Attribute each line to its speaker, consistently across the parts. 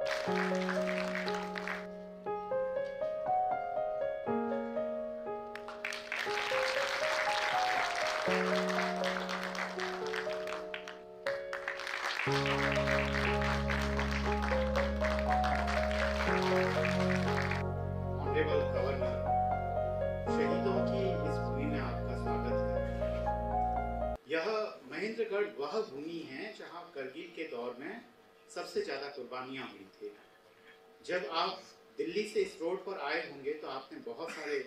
Speaker 1: Honourable governor, शहीदों की इस भूमि में आपका स्वागत है। यह महेंद्रगढ़ वह भूमि है जहां करगिल के दौर में सबसे ज्यादा कुर्बानियां हुई थी। जब आप दिल्ली से इस रोड पर आए होंगे तो आपने बहुत सारे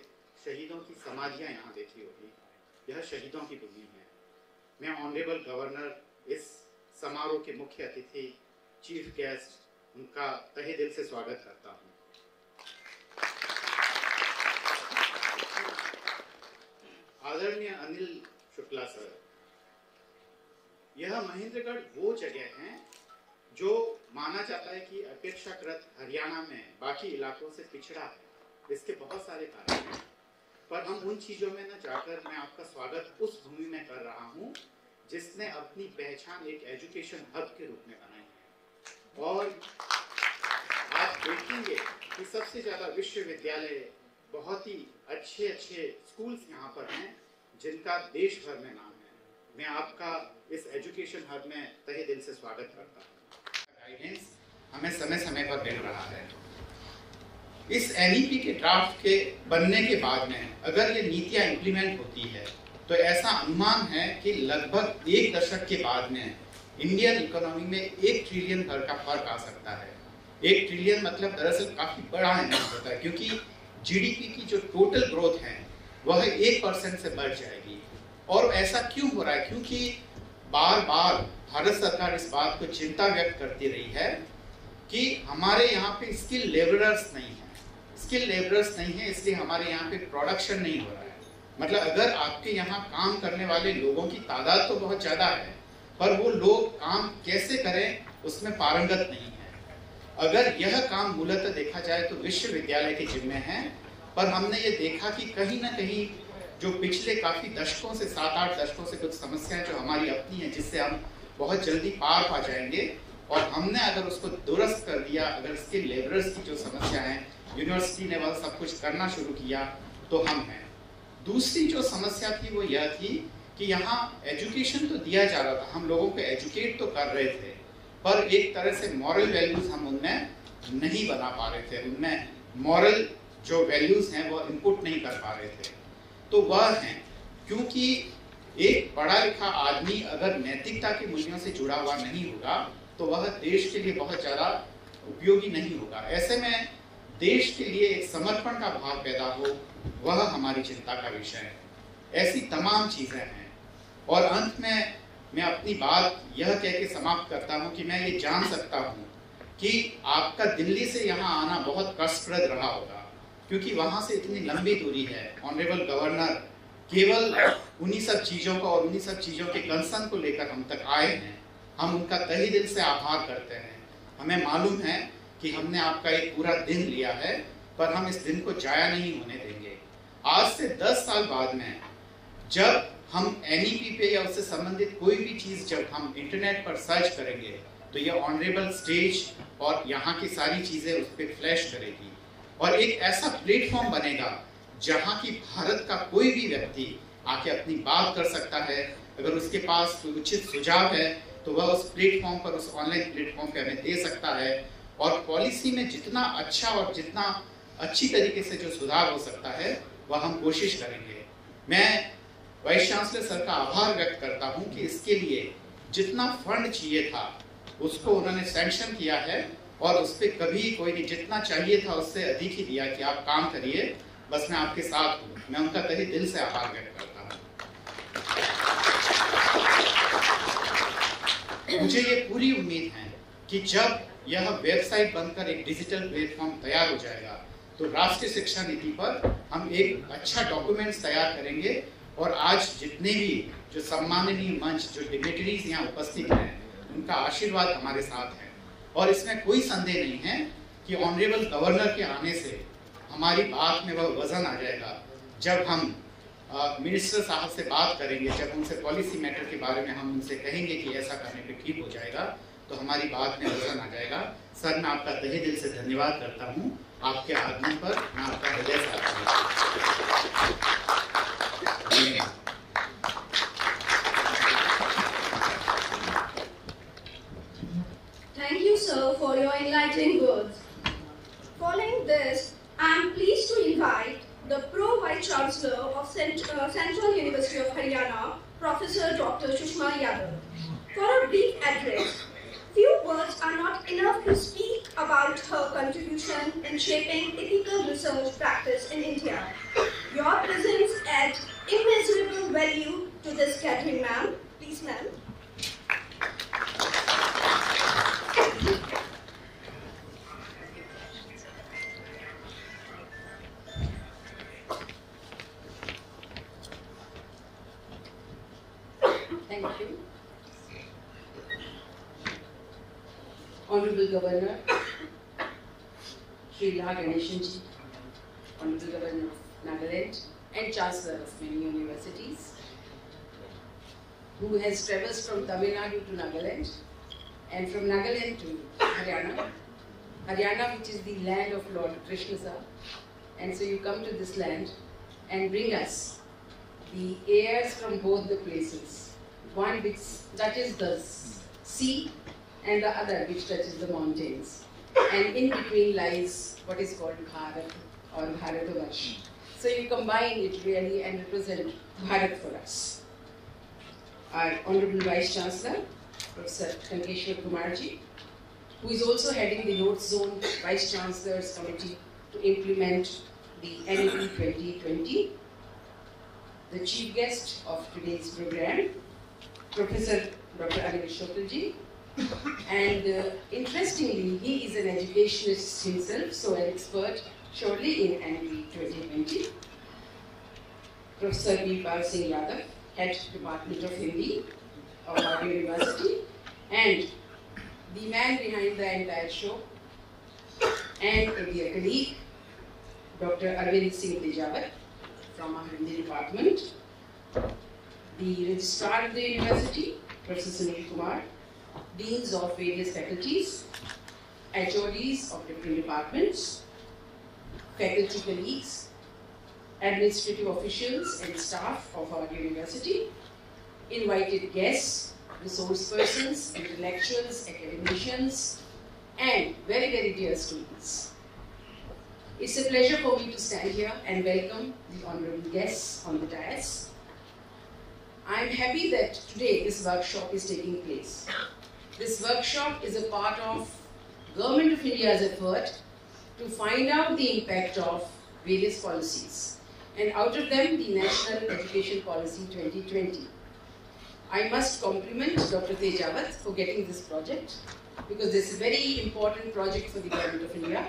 Speaker 1: शहीदों की समाधियां यहाँ देखी होगी। यह शहीदों की भूमि है। मैं ऑनरेबल गवर्नर इस समारोह के मुख्य अतिथि, चीफ गेस्ट, उनका तहे दिल से स्वागत करता हूँ। आदरणीय अनिल शुक्ला सर, यह महेंद्रगढ़ वो जगह है जो माना जाता है कि अपेक्षाकृत हरियाणा में बाकी इलाकों से पिछड़ा है। इसके बहुत सारे कारण हैं, पर हम उन चीजों में न जाकर मैं आपका स्वागत उस भूमि में कर रहा हूँ जिसने अपनी पहचान एक एजुकेशन हब के रूप में बनाई है। और आप देखेंगे कि सबसे ज्यादा विश्वविद्यालय, बहुत ही अच्छे अच्छे स्कूल्स यहाँ पर हैं जिनका देश भर में नाम है। मैं आपका इस एजुकेशन हब में तहे दिल से स्वागत करता हूँ। गाइडेंस हमें समय समय पर मिल रहा है। इस एनईपी के ड्राफ्ट के बनने के बाद में अगर ये नीतियाँ इम्प्लीमेंट होती है तो ऐसा अनुमान है कि लगभग 1 दशक के बाद में इंडियन इकोनॉमी में 1 ट्रिलियन का फर्क आ सकता है। 1 ट्रिलियन मतलब दरअसल काफी बड़ा अमाउंट होता है, क्योंकि जीडीपी की जो टोटल ग्रोथ है वह 1% से बढ़ जाएगी। और ऐसा क्यों हो रहा है? क्योंकि बार बार भारत सरकार इस बात को चिंता व्यक्त करती रही है कि हमारे यहाँ पे स्किल लेबरर्स नहीं है। स्किल लेबरर्स नहीं है, इसलिए हमारे यहाँ पे प्रोडक्शन नहीं हो रहा है। मतलब अगर आपके यहाँ काम करने वाले लोगों की तादाद तो बहुत ज्यादा है, पर वो लोग काम कैसे करें उसमें पारंगत नहीं है। अगर यह काम मूलतः देखा जाए तो विश्वविद्यालय के जिम्मे है, पर हमने ये देखा कि कहीं ना कहीं जो पिछले काफी दशकों से 7-8 दशकों से कुछ समस्याएं जो हमारी अपनी है, जिससे हम बहुत जल्दी पार पा जाएंगे, और हमने अगर उसको दुरुस्त कर दिया, अगर इसके लेबरर्स की जो समस्या है, यूनिवर्सिटी ने वह सब कुछ करना शुरू किया तो हम हैं। दूसरी जो समस्या थी वो यह थी कि यहाँ एजुकेशन तो दिया जा रहा था, हम लोगों को एजुकेट तो कर रहे थे, पर एक तरह से मॉरल वैल्यूज हम उनमें नहीं बना पा रहे थे। उनमें मॉरल जो वैल्यूज हैं वो इनपुट नहीं कर पा रहे थे। तो वह है क्योंकि एक पढ़ा लिखा आदमी अगर नैतिकता के मूल्यों से जुड़ा हुआ नहीं होगा तो वह देश के लिए बहुत ज्यादा उपयोगी नहीं होगा। ऐसे में देश के लिए एक समर्पण का भाव पैदा हो, वह हमारी चिंता का विषय है। ऐसी तमाम चीजें हैं। और अंत में मैं अपनी बात यह कह के समाप्त करता हूं कि मैं ये जान सकता हूं कि आपका दिल्ली से यहाँ आना बहुत कष्टप्रद रहा होगा, क्योंकि वहां से इतनी लंबी दूरी है। ऑनरेबल गवर्नर केवल उन्हीं सब चीजों को और उन्हीं सब चीजों के कंसर्न को लेकर हम तक आए हैं। हम उनका तहे दिल से आभार करते हैं। हमें मालूम है कि हमने आपका एक पूरा दिन लिया है, पर हम इस दिन को जाया नहीं होने देंगे। आज से 10 साल बाद में जब हम एनईपी पे या उससे संबंधित कोई भी चीज जब हम इंटरनेट पर सर्च करेंगे तो यह ऑनरेबल स्टेज और यहाँ की सारी चीजें उस पर फ्लैश करेगी, और एक ऐसा प्लेटफॉर्म बनेगा जहाँ की भारत का कोई भी व्यक्ति आके अपनी बात कर सकता है। अगर उसके पास कोई उचित सुझाव है तो वह उस प्लेटफॉर्म पर, उस ऑनलाइन प्लेटफॉर्म पे हमें दे सकता है। और पॉलिसी में जितना अच्छा और जितना अच्छी तरीके से जो सुधार हो सकता है वह हम कोशिश करेंगे। मैं वाइस चांसलर सर का आभार व्यक्त करता हूं कि इसके लिए जितना फंड चाहिए था उसको उन्होंने सैंक्शन किया है, और उस पर कभी कोई नहीं, जितना चाहिए था उससे अधिक ही दिया कि आप काम करिए, बस मैं आपके साथ हूँ। मैं उनका तहे दिल से आभार व्यक्त करता हूँ। मुझे ये पूरी उम्मीद है कि जब यह वेबसाइट बनकर एक डिजिटल प्लेटफॉर्म तैयार हो जाएगा तो राष्ट्रीय शिक्षा नीति पर हम एक अच्छा डॉक्यूमेंट्स तैयार करेंगे। और आज जितने भी जो सम्माननीय मंच, जो डिग्नेटरीज यहाँ उपस्थित हैं, उनका आशीर्वाद हमारे साथ है। और इसमें कोई संदेह नहीं है कि ऑनरेबल गवर्नर के आने से हमारी बात में वह वजन आ जाएगा। जब हम मिनिस्टर साहब से बात करेंगे, जब उनसे पॉलिसी मैटर के बारे में हम उनसे कहेंगे कि ऐसा करने पे ठीक हो जाएगा, तो हमारी बात में वजन आ जाएगा। सर, मैं आपका तहे दिल से धन्यवाद करता हूँ। आपके आगमन पर मैं आपका हृदय से आभारी हूँ।
Speaker 2: Thank you, sir, for your enlightening words. Following this, I am pleased to invite the Pro-Vice Chancellor of Central University of Haryana, Professor Dr. Shushma Yadav, for a brief address. Few words are not enough to speak about her contribution in shaping ethical research practice in India. Your presence adds immeasurable value to this gathering, ma'am. Please, ma'am.
Speaker 3: Thank you. Honorable Governor, Shri Ganeshan ji, Honorable Governor of Nagaland and Chancellor of many universities, who has traversed from Tamil Nadu to Nagaland and from Nagaland to Haryana. Haryana, which is the land of Lord Krishna Sir. And so you come to this land and bring us the airs from both the places. One which touches the sea and the other which touches the mountains. And in between lies what is called Bharat or Bharatavarsha. So you combine it really and represent Bharat for us. Our Honorable Vice Chancellor, Professor Ganeshan Kumarji, who is also heading the North Zone Vice Chancellors Committee to implement the NAP 2020. The chief guest of today's program, Professor Dr. Anil Shokalji, and interestingly, he is an educationist himself, so an expert surely in NAP 2020. Professor Birpal Singh Yadav, Head Department of Hindi of our university, and the man behind the entire show, and a dear colleague, Dr. Arvind Singh Tejawat from our Hindi department, the Registrar of the University, Professor Sunil Kumar, Deans of various faculties, HODs of different departments, faculty colleagues, administrative officials and staff of our university, invited guests, resource persons, intellectuals, academicians, and very, very dear students. It's a pleasure for me to stand here and welcome the honorable guests on the dais. I'm happy that today this workshop is taking place. This workshop is a part of Government of India's effort to find out the impact of various policies, and out of them the National Education Policy 2020. I must compliment Dr. Tejawat for getting this project, because this is a very important project for the Government of India,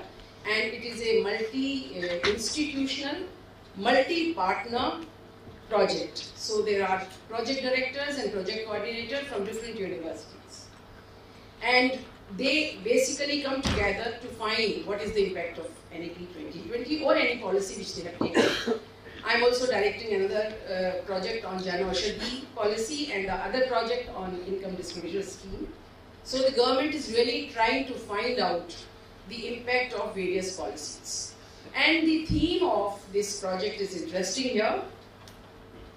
Speaker 3: and it is a multi-institutional, multi-partner project. So there are project directors and project coordinators from different universities. And they basically come together to find what is the impact of NAP 2020 or any policy which they have taken. I'm also directing another project on Jan Aushadhi policy and the other project on income disclosure scheme. So the government is really trying to find out the impact of various policies. And the theme of this project is interesting here: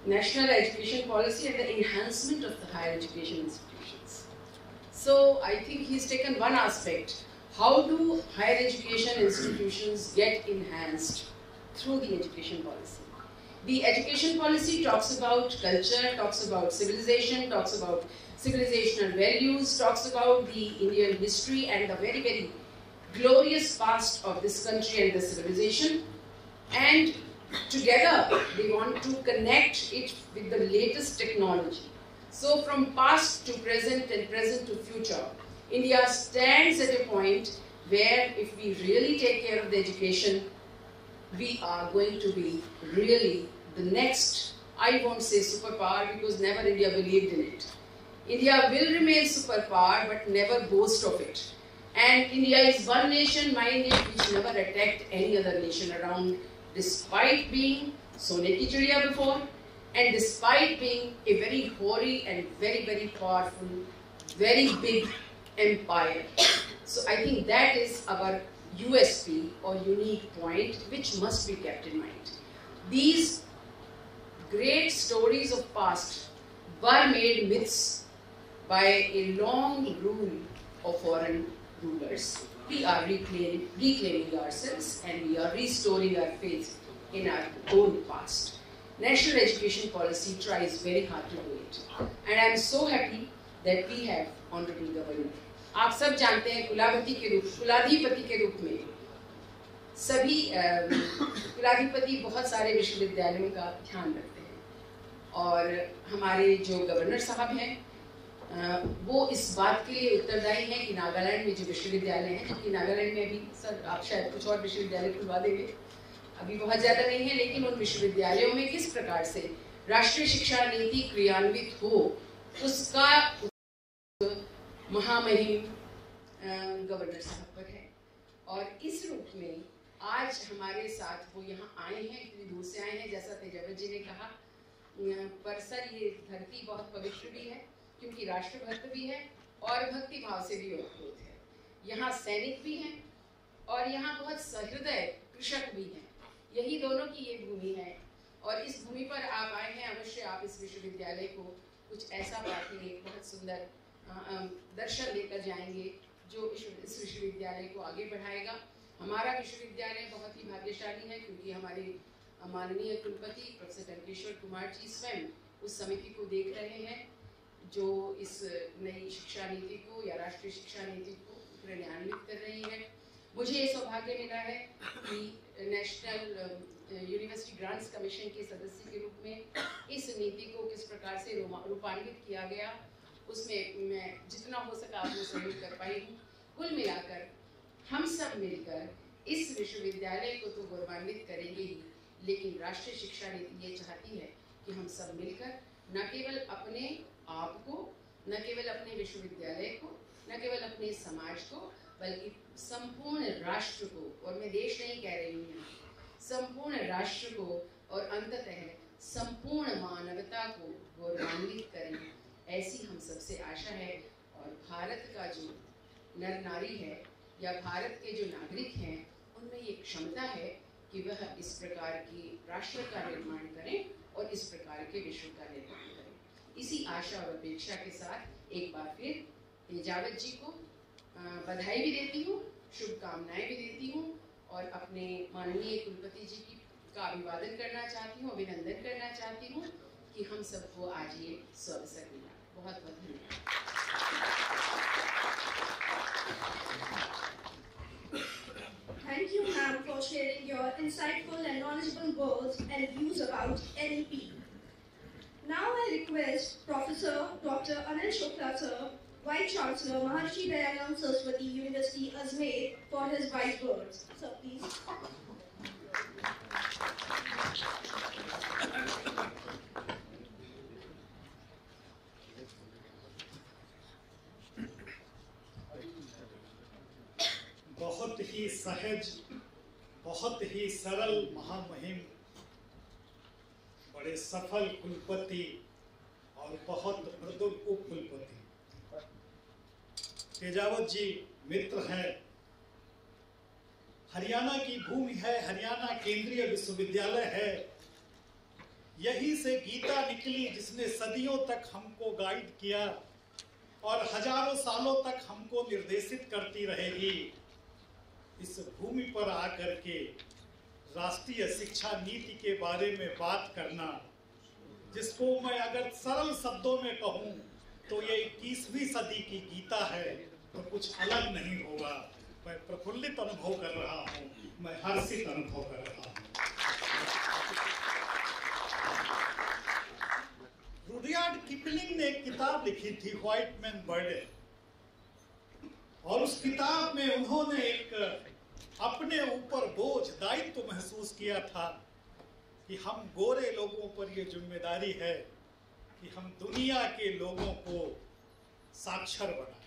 Speaker 3: National Education Policy and the Enhancement of the Higher Education Institutions. So I think he's taken one aspect: how do higher education institutions get enhanced through the education policy? The education policy talks about culture, talks about civilization, talks about civilizational values, talks about the Indian history and the very, very glorious past of this country and the civilization. And together they want to connect it with the latest technology. So from past to present and present to future, India stands at a point where if we really take care of the education, we are going to be really the next, I won't say superpower because never India believed in it. India will remain superpower but never boast of it. And India is one nation minded which never attacked any other nation around, despite being Sone ki Chidiya before, and despite being a very hoary and very, very powerful, very big empire. So I think that is our USP or unique point which must be kept in mind. These great stories of past were made myths by a long rule of foreign rulers. We are reclaiming ourselves and we are restoring our faith in our own past. National education policy tries very hard to do it. And I am so happy that we have Honorable Governor. आप सब जानते हैं कुलाधिपति के रूप में सभी कुलाधिपति बहुत सारे विश्वविद्यालयों का ध्यान रखते हैं और हमारे जो गवर्नर साहब हैं वो इस बात के लिए उत्तरदायी हैं कि नागालैंड में जो विश्वविद्यालय हैं, जबकि नागालैंड में अभी सर आप शायद कुछ और विश्वविद्यालय खुलवा देंगे, अभी बहुत ज़्यादा नहीं है, लेकिन उन विश्वविद्यालयों में किस प्रकार से राष्ट्रीय शिक्षा नीति क्रियान्वित हो उसका महामहिम गवर्नर साहब पर है। और इस रूप में आज हमारे साथ वो यहाँ आए हैं, इतनी दूर से आए हैं, जैसा तेजावत जी ने कहा। पर सर ये धरती बहुत पवित्र भी है क्योंकि राष्ट्रभक्त भी है और भक्ति भाव से भी ओतप्रोत है। यहाँ सैनिक भी हैं और यहाँ बहुत सहृदय कृषक भी हैं। यही दोनों की ये भूमि है और इस भूमि पर आप आए हैं। अवश्य आप इस विश्वविद्यालय को कुछ ऐसा पाएंगे, बहुत सुंदर दर्शन लेकर जाएंगे जो इस विश्वविद्यालय को आगे बढ़ाएगा। हमारा विश्वविद्यालय बहुत ही भाग्यशाली है क्योंकि हमारे माननीय कुलपति प्रोफेसर गणेश्वर कुमार जी स्वयं उस समिति को देख रहे हैं जो इस नई शिक्षा नीति को या राष्ट्रीय शिक्षा नीति को क्रियान्वित कर रही है। मुझे ये सौभाग्य मिला है कि नेशनल यूनिवर्सिटी ग्रांट्स कमीशन के सदस्य के रूप में इस नीति को किस प्रकार से रूपान्वित किया गया उसमें मैं जितना हो सका आपको सहयोग कर पाई हूँ। कुल मिलाकर हम सब मिलकर इस विश्वविद्यालय को तो गौरवान्वित करेंगे ही, लेकिन राष्ट्रीय शिक्षा नीति ये चाहती है कि हम सब मिलकर न केवल अपने आप को, न केवल अपने विश्वविद्यालय को, न केवल अपने समाज को, बल्कि संपूर्ण राष्ट्र को, और मैं देश नहीं कह रही हूँ यहाँ, संपूर्ण राष्ट्र को और अंततः संपूर्ण मानवता को गौरवान्वित करें, ऐसी हम सबसे आशा है। और भारत का जो नर नारी है या भारत के जो नागरिक हैं उनमें ये क्षमता है कि वह इस प्रकार की राष्ट्र का निर्माण करें और इस प्रकार के विश्व का निर्माण करें। इसी आशा और अपेक्षा के साथ एक बार फिर तेजावत जी को बधाई भी देती हूँ, शुभकामनाएं भी देती हूँ और अपने माननीय कुलपति जी का अभिवादन करना चाहती हूँ, अभिनंदन करना चाहती हूँ कि हम सबको आज ये अवसर मिला। बहुत बहुत धन्यवाद।
Speaker 2: Thank you, ma'am, for sharing your insightful and knowledgeable words and views about NEP. Now I request Professor Dr. Anil Shukla, sir, Vice Chancellor, Maharishi Dayanand Saraswati University, Ajmer, for his wise words. Sir, please.
Speaker 4: बहुत ही सहज, बहुत ही सरल महामहिम, बड़े सफल कुलपति और बहुत मृदुल उप कुलपति तेजावत जी मित्र हैं। हरियाणा की भूमि है, हरियाणा केंद्रीय विश्वविद्यालय है, यही से गीता निकली जिसने सदियों तक हमको गाइड किया और हजारों सालों तक हमको निर्देशित करती रहेगी। इस भूमि पर आकर के राष्ट्रीय शिक्षा नीति के बारे में बात करना, जिसको मैं अगर सरल शब्दों में कहूँ तो ये 21वीं सदी की गीता है, तो कुछ अलग नहीं होगा। मैं प्रफुल्लित अनुभव कर रहा हूँ, मैं हर्षित अनुभव कर रहा हूँ। रुडयार्ड किपलिंग ने एक किताब लिखी थी, व्हाइट मैन बर्डन, और उस किताब में उन्होंने एक अपने ऊपर बोझ, दायित्व महसूस किया था कि हम गोरे लोगों पर ये जिम्मेदारी है कि हम दुनिया के लोगों को साक्षर बनाएं।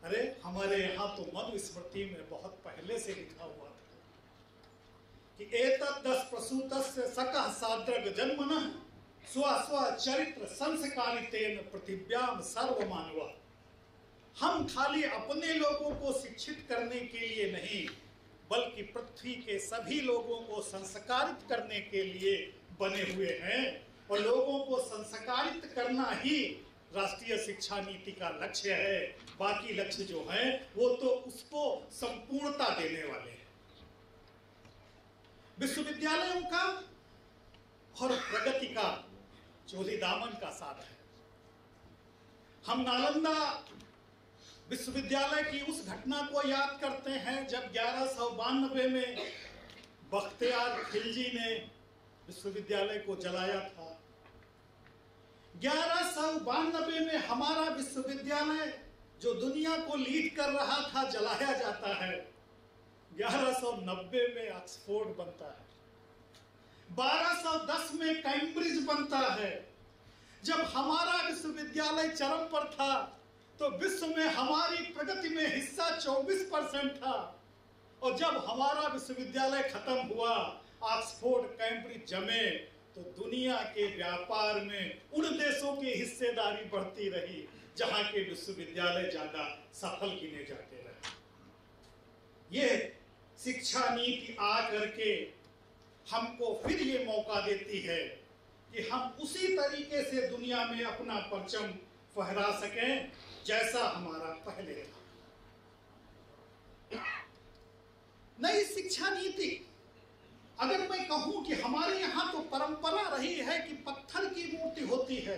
Speaker 4: अरे हमारे यहाँ तो मनुस्मृति में बहुत पहले से लिखा हुआ था कि एतद्दश प्रसूतस्य सकः साद्रग जन्मनः स्व स्व चरित्र संस्कारितेन पृथिव्याम सर्वमानवः। हम खाली अपने लोगों को शिक्षित करने के लिए नहीं, बल्कि पृथ्वी के सभी लोगों को संस्कारित करने के लिए बने हुए हैं। और लोगों को संस्कारित करना ही राष्ट्रीय शिक्षा नीति का लक्ष्य है। बाकी लक्ष्य जो है वो तो उसको संपूर्णता देने वाले हैं। विश्वविद्यालयों का और प्रगति का चोली दामन का साथ है। हम नालंदा विश्वविद्यालय की उस घटना को याद करते हैं जब 1192 में बख्तियार खिलजी ने विश्वविद्यालय को जलाया था। 1192 में हमारा विश्वविद्यालय जो दुनिया को लीड कर रहा था जलाया जाता है। 1190 में ऑक्सफोर्ड बनता है, 1210 में कैम्ब्रिज बनता है। जब हमारा विश्वविद्यालय चरम पर था तो विश्व में हमारी प्रगति में हिस्सा 24% था, और जब हमारा विश्वविद्यालय खत्म हुआ, ऑक्सफोर्ड कैम्ब्रिज जमे, तो दुनिया के व्यापार में उन देशों की हिस्सेदारी बढ़ती रही जहां के विश्वविद्यालय ज्यादा सफल गिने जाते रहे। ये शिक्षा नीति आ करके हमको फिर ये मौका देती है कि हम उसी तरीके से दुनिया में अपना परचम फहरा सकें जैसा हमारा पहले था। नई शिक्षा नीति, अगर मैं कहूं कि हमारे यहां तो परंपरा रही है कि पत्थर की मूर्ति होती है,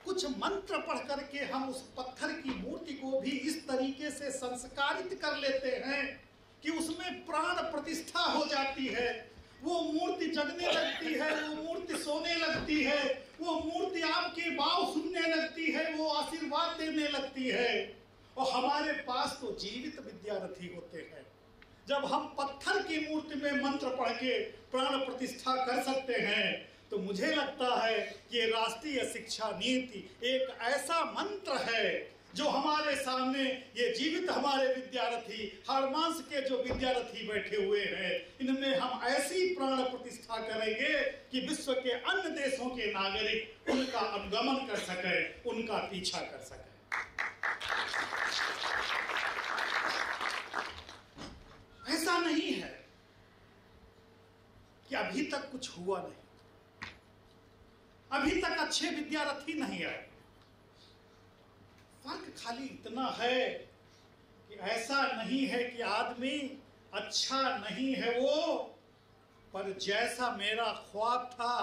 Speaker 4: कुछ मंत्र पढ़ करके हम उस पत्थर की मूर्ति को भी इस तरीके से संस्कारित कर लेते हैं कि उसमें प्राण प्रतिष्ठा हो जाती है। वो मूर्ति जगने लगती है, वो मूर्ति सोने लगती है, वो मूर्ति आपके भाव सुनने लगती है, वो आशीर्वाद देने लगती है। और हमारे पास तो जीवित विद्यार्थी होते हैं। जब हम पत्थर की मूर्ति में मंत्र पढ़ के प्राण प्रतिष्ठा कर सकते हैं, तो मुझे लगता है कि राष्ट्रीय शिक्षा नीति एक ऐसा मंत्र है जो हमारे सामने ये जीवित हमारे विद्यार्थी, हरमांस के जो विद्यार्थी बैठे हुए हैं, इनमें हम ऐसी प्राण प्रतिष्ठा करेंगे कि विश्व के अन्य देशों के नागरिक उनका अनुगमन कर सके, उनका पीछा कर सके। ऐसा नहीं है कि अभी तक कुछ हुआ नहीं, अभी तक अच्छे विद्यार्थी नहीं आए। फर्क खाली इतना है कि ऐसा नहीं है कि आदमी अच्छा नहीं है वो, पर जैसा मेरा ख्वाब था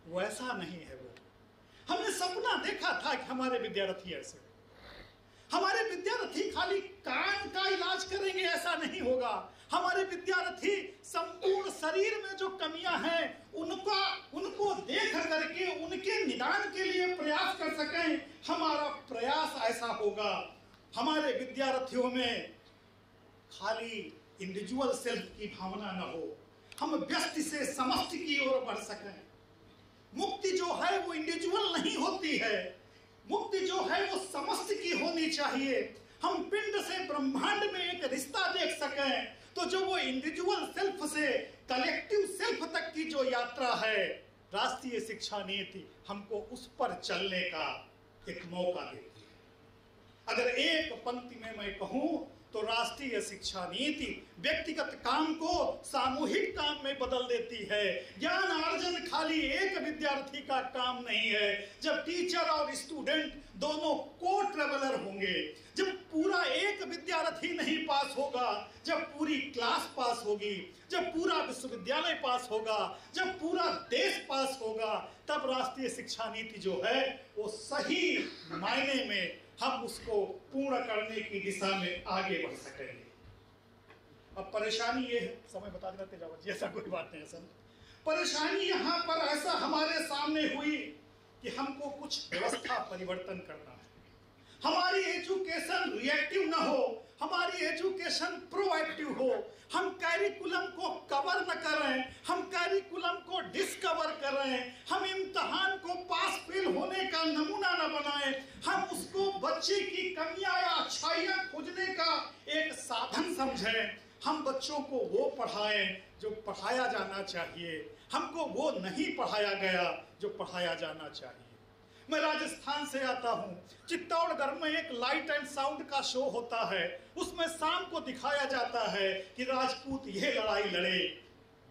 Speaker 4: वैसा नहीं है वो। हमने सपना देखा था कि हमारे विद्यार्थी ऐसे, हमारे विद्यार्थी खाली कान का इलाज करेंगे ऐसा नहीं होगा। हमारे विद्यार्थी संपूर्ण शरीर में जो कमियां हैं उनको देख करके उनके निदान के लिए प्रयास कर सकें। हमारा प्रयास ऐसा होगा, हमारे विद्यार्थियों में खाली इंडिविजुअल सेल्फ की भावना न हो, हम व्यक्ति से समष्टि की ओर बढ़ सकें। मुक्ति जो है वो इंडिविजुअल नहीं होती है, मुक्ति जो है वो समष्टि की होनी चाहिए। हम पिंड से ब्रह्मांड में एक रिश्ता देख सकें, तो जो वो इंडिविजुअल सेल्फ से कलेक्टिव सेल्फ तक की जो यात्रा है, राष्ट्रीय शिक्षा नीति हमको उस पर चलने का एक मौका देती है। अगर एक पंक्ति में मैं कहूं तो राष्ट्रीय शिक्षा नीति व्यक्तिगत काम को सामूहिक काम में बदल देती है। ज्ञान अर्जन खाली एक विद्यार्थी का काम नहीं है। जब टीचर और स्टूडेंट दोनों को ट्रेवलर होंगे, जब पूरा एक विद्यार्थी नहीं पास होगा, जब पूरी क्लास पास होगी, जब पूरा विश्वविद्यालय पास होगा, जब पूरा देश पास होगा, तब राष्ट्रीय शिक्षा नीति जो है वो सही मायने में हम उसको पूर्ण करने की दिशा में आगे बढ़ सकेंगे। अब परेशानी ये है, समय बता देना तेजावत जी, ऐसा कोई बात नहीं है सर। परेशानी यहाँ पर ऐसा हमारे सामने हुई कि हमको कुछ व्यवस्था परिवर्तन करना है। हमारी एजुकेशन रिएक्टिव ना हो, हमारी एजुकेशन प्रोएक्टिव हो। हम कैरिकुलम को कवर न करें, हम कैरिकुलम को डिस्कवर करें। हम इम्तहान को पास फेल होने का नमूना न बनाएं, हम उसको बच्चे की कमियां या अच्छाइयां खोजने का एक साधन समझें। हम बच्चों को वो पढ़ाएं जो पढ़ाया जाना चाहिए, हमको वो नहीं पढ़ाया गया जो पढ़ाया जाना चाहिए। मैं राजस्थान से आता हूँ। चित्तौड़गढ़ में एक लाइट एंड साउंड का शो होता है, उसमें शाम को दिखाया जाता है कि राजपूत ये लड़ाई लड़े,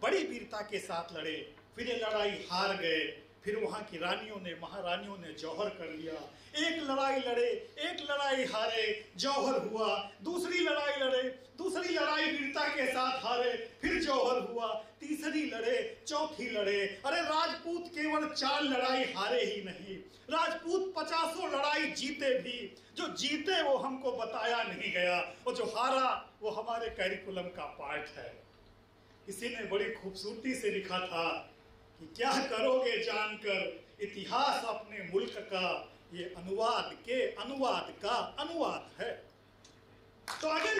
Speaker 4: बड़ी वीरता के साथ लड़े, फिर ये लड़ाई हार गए, फिर वहां की रानियों ने, महारानियों ने जौहर कर लिया। एक लड़ाई लड़े, एक लड़ाई हारे, जौहर हुआ, दूसरी लड़ाई लड़े, दूसरी लड़ाई वीरता के साथ हारे, फिर जौहर हुआ, तीसरी लड़े, चौथी लड़े। अरे राजपूत केवल 4 लड़ाई हारे ही नहीं, राजपूत 50 लड़ाई जीते भी। जो जीते वो हमको बताया नहीं गया, और जो हारा वो हमारे कैरिकुलम का पार्ट है। किसी ने बड़ी खूबसूरती से लिखा था कि क्या करोगे जानकर इतिहास अपने मुल्क का, ये अनुवाद के अनुवाद का अनुवाद है। तो अगर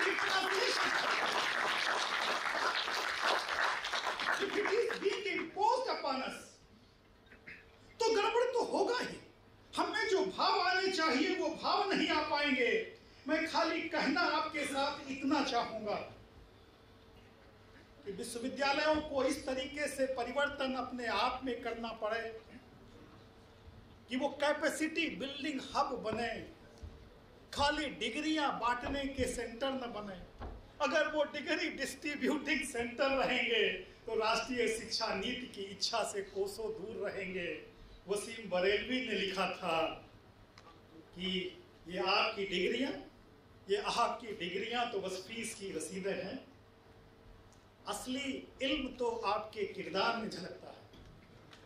Speaker 4: तो गड़बड़ तो होगा ही। हमें जो भाव आने चाहिए वो भाव नहीं आ पाएंगे। मैं खाली कहना आपके साथ इतना चाहूंगा कि विश्वविद्यालयों को इस तरीके से परिवर्तन अपने आप में करना पड़े कि वो कैपेसिटी बिल्डिंग हब बने, खाली डिग्रियां बांटने के सेंटर न बने। अगर वो डिग्री डिस्ट्रीब्यूटिंग सेंटर रहेंगे तो राष्ट्रीय शिक्षा नीति की इच्छा से कोसों दूर रहेंगे। वसीम बरेलवी ने लिखा था कि ये आपकी डिग्रियां तो बस फीस की रसीदें हैं, असली इल्म तो आपके किरदार में झलकता है।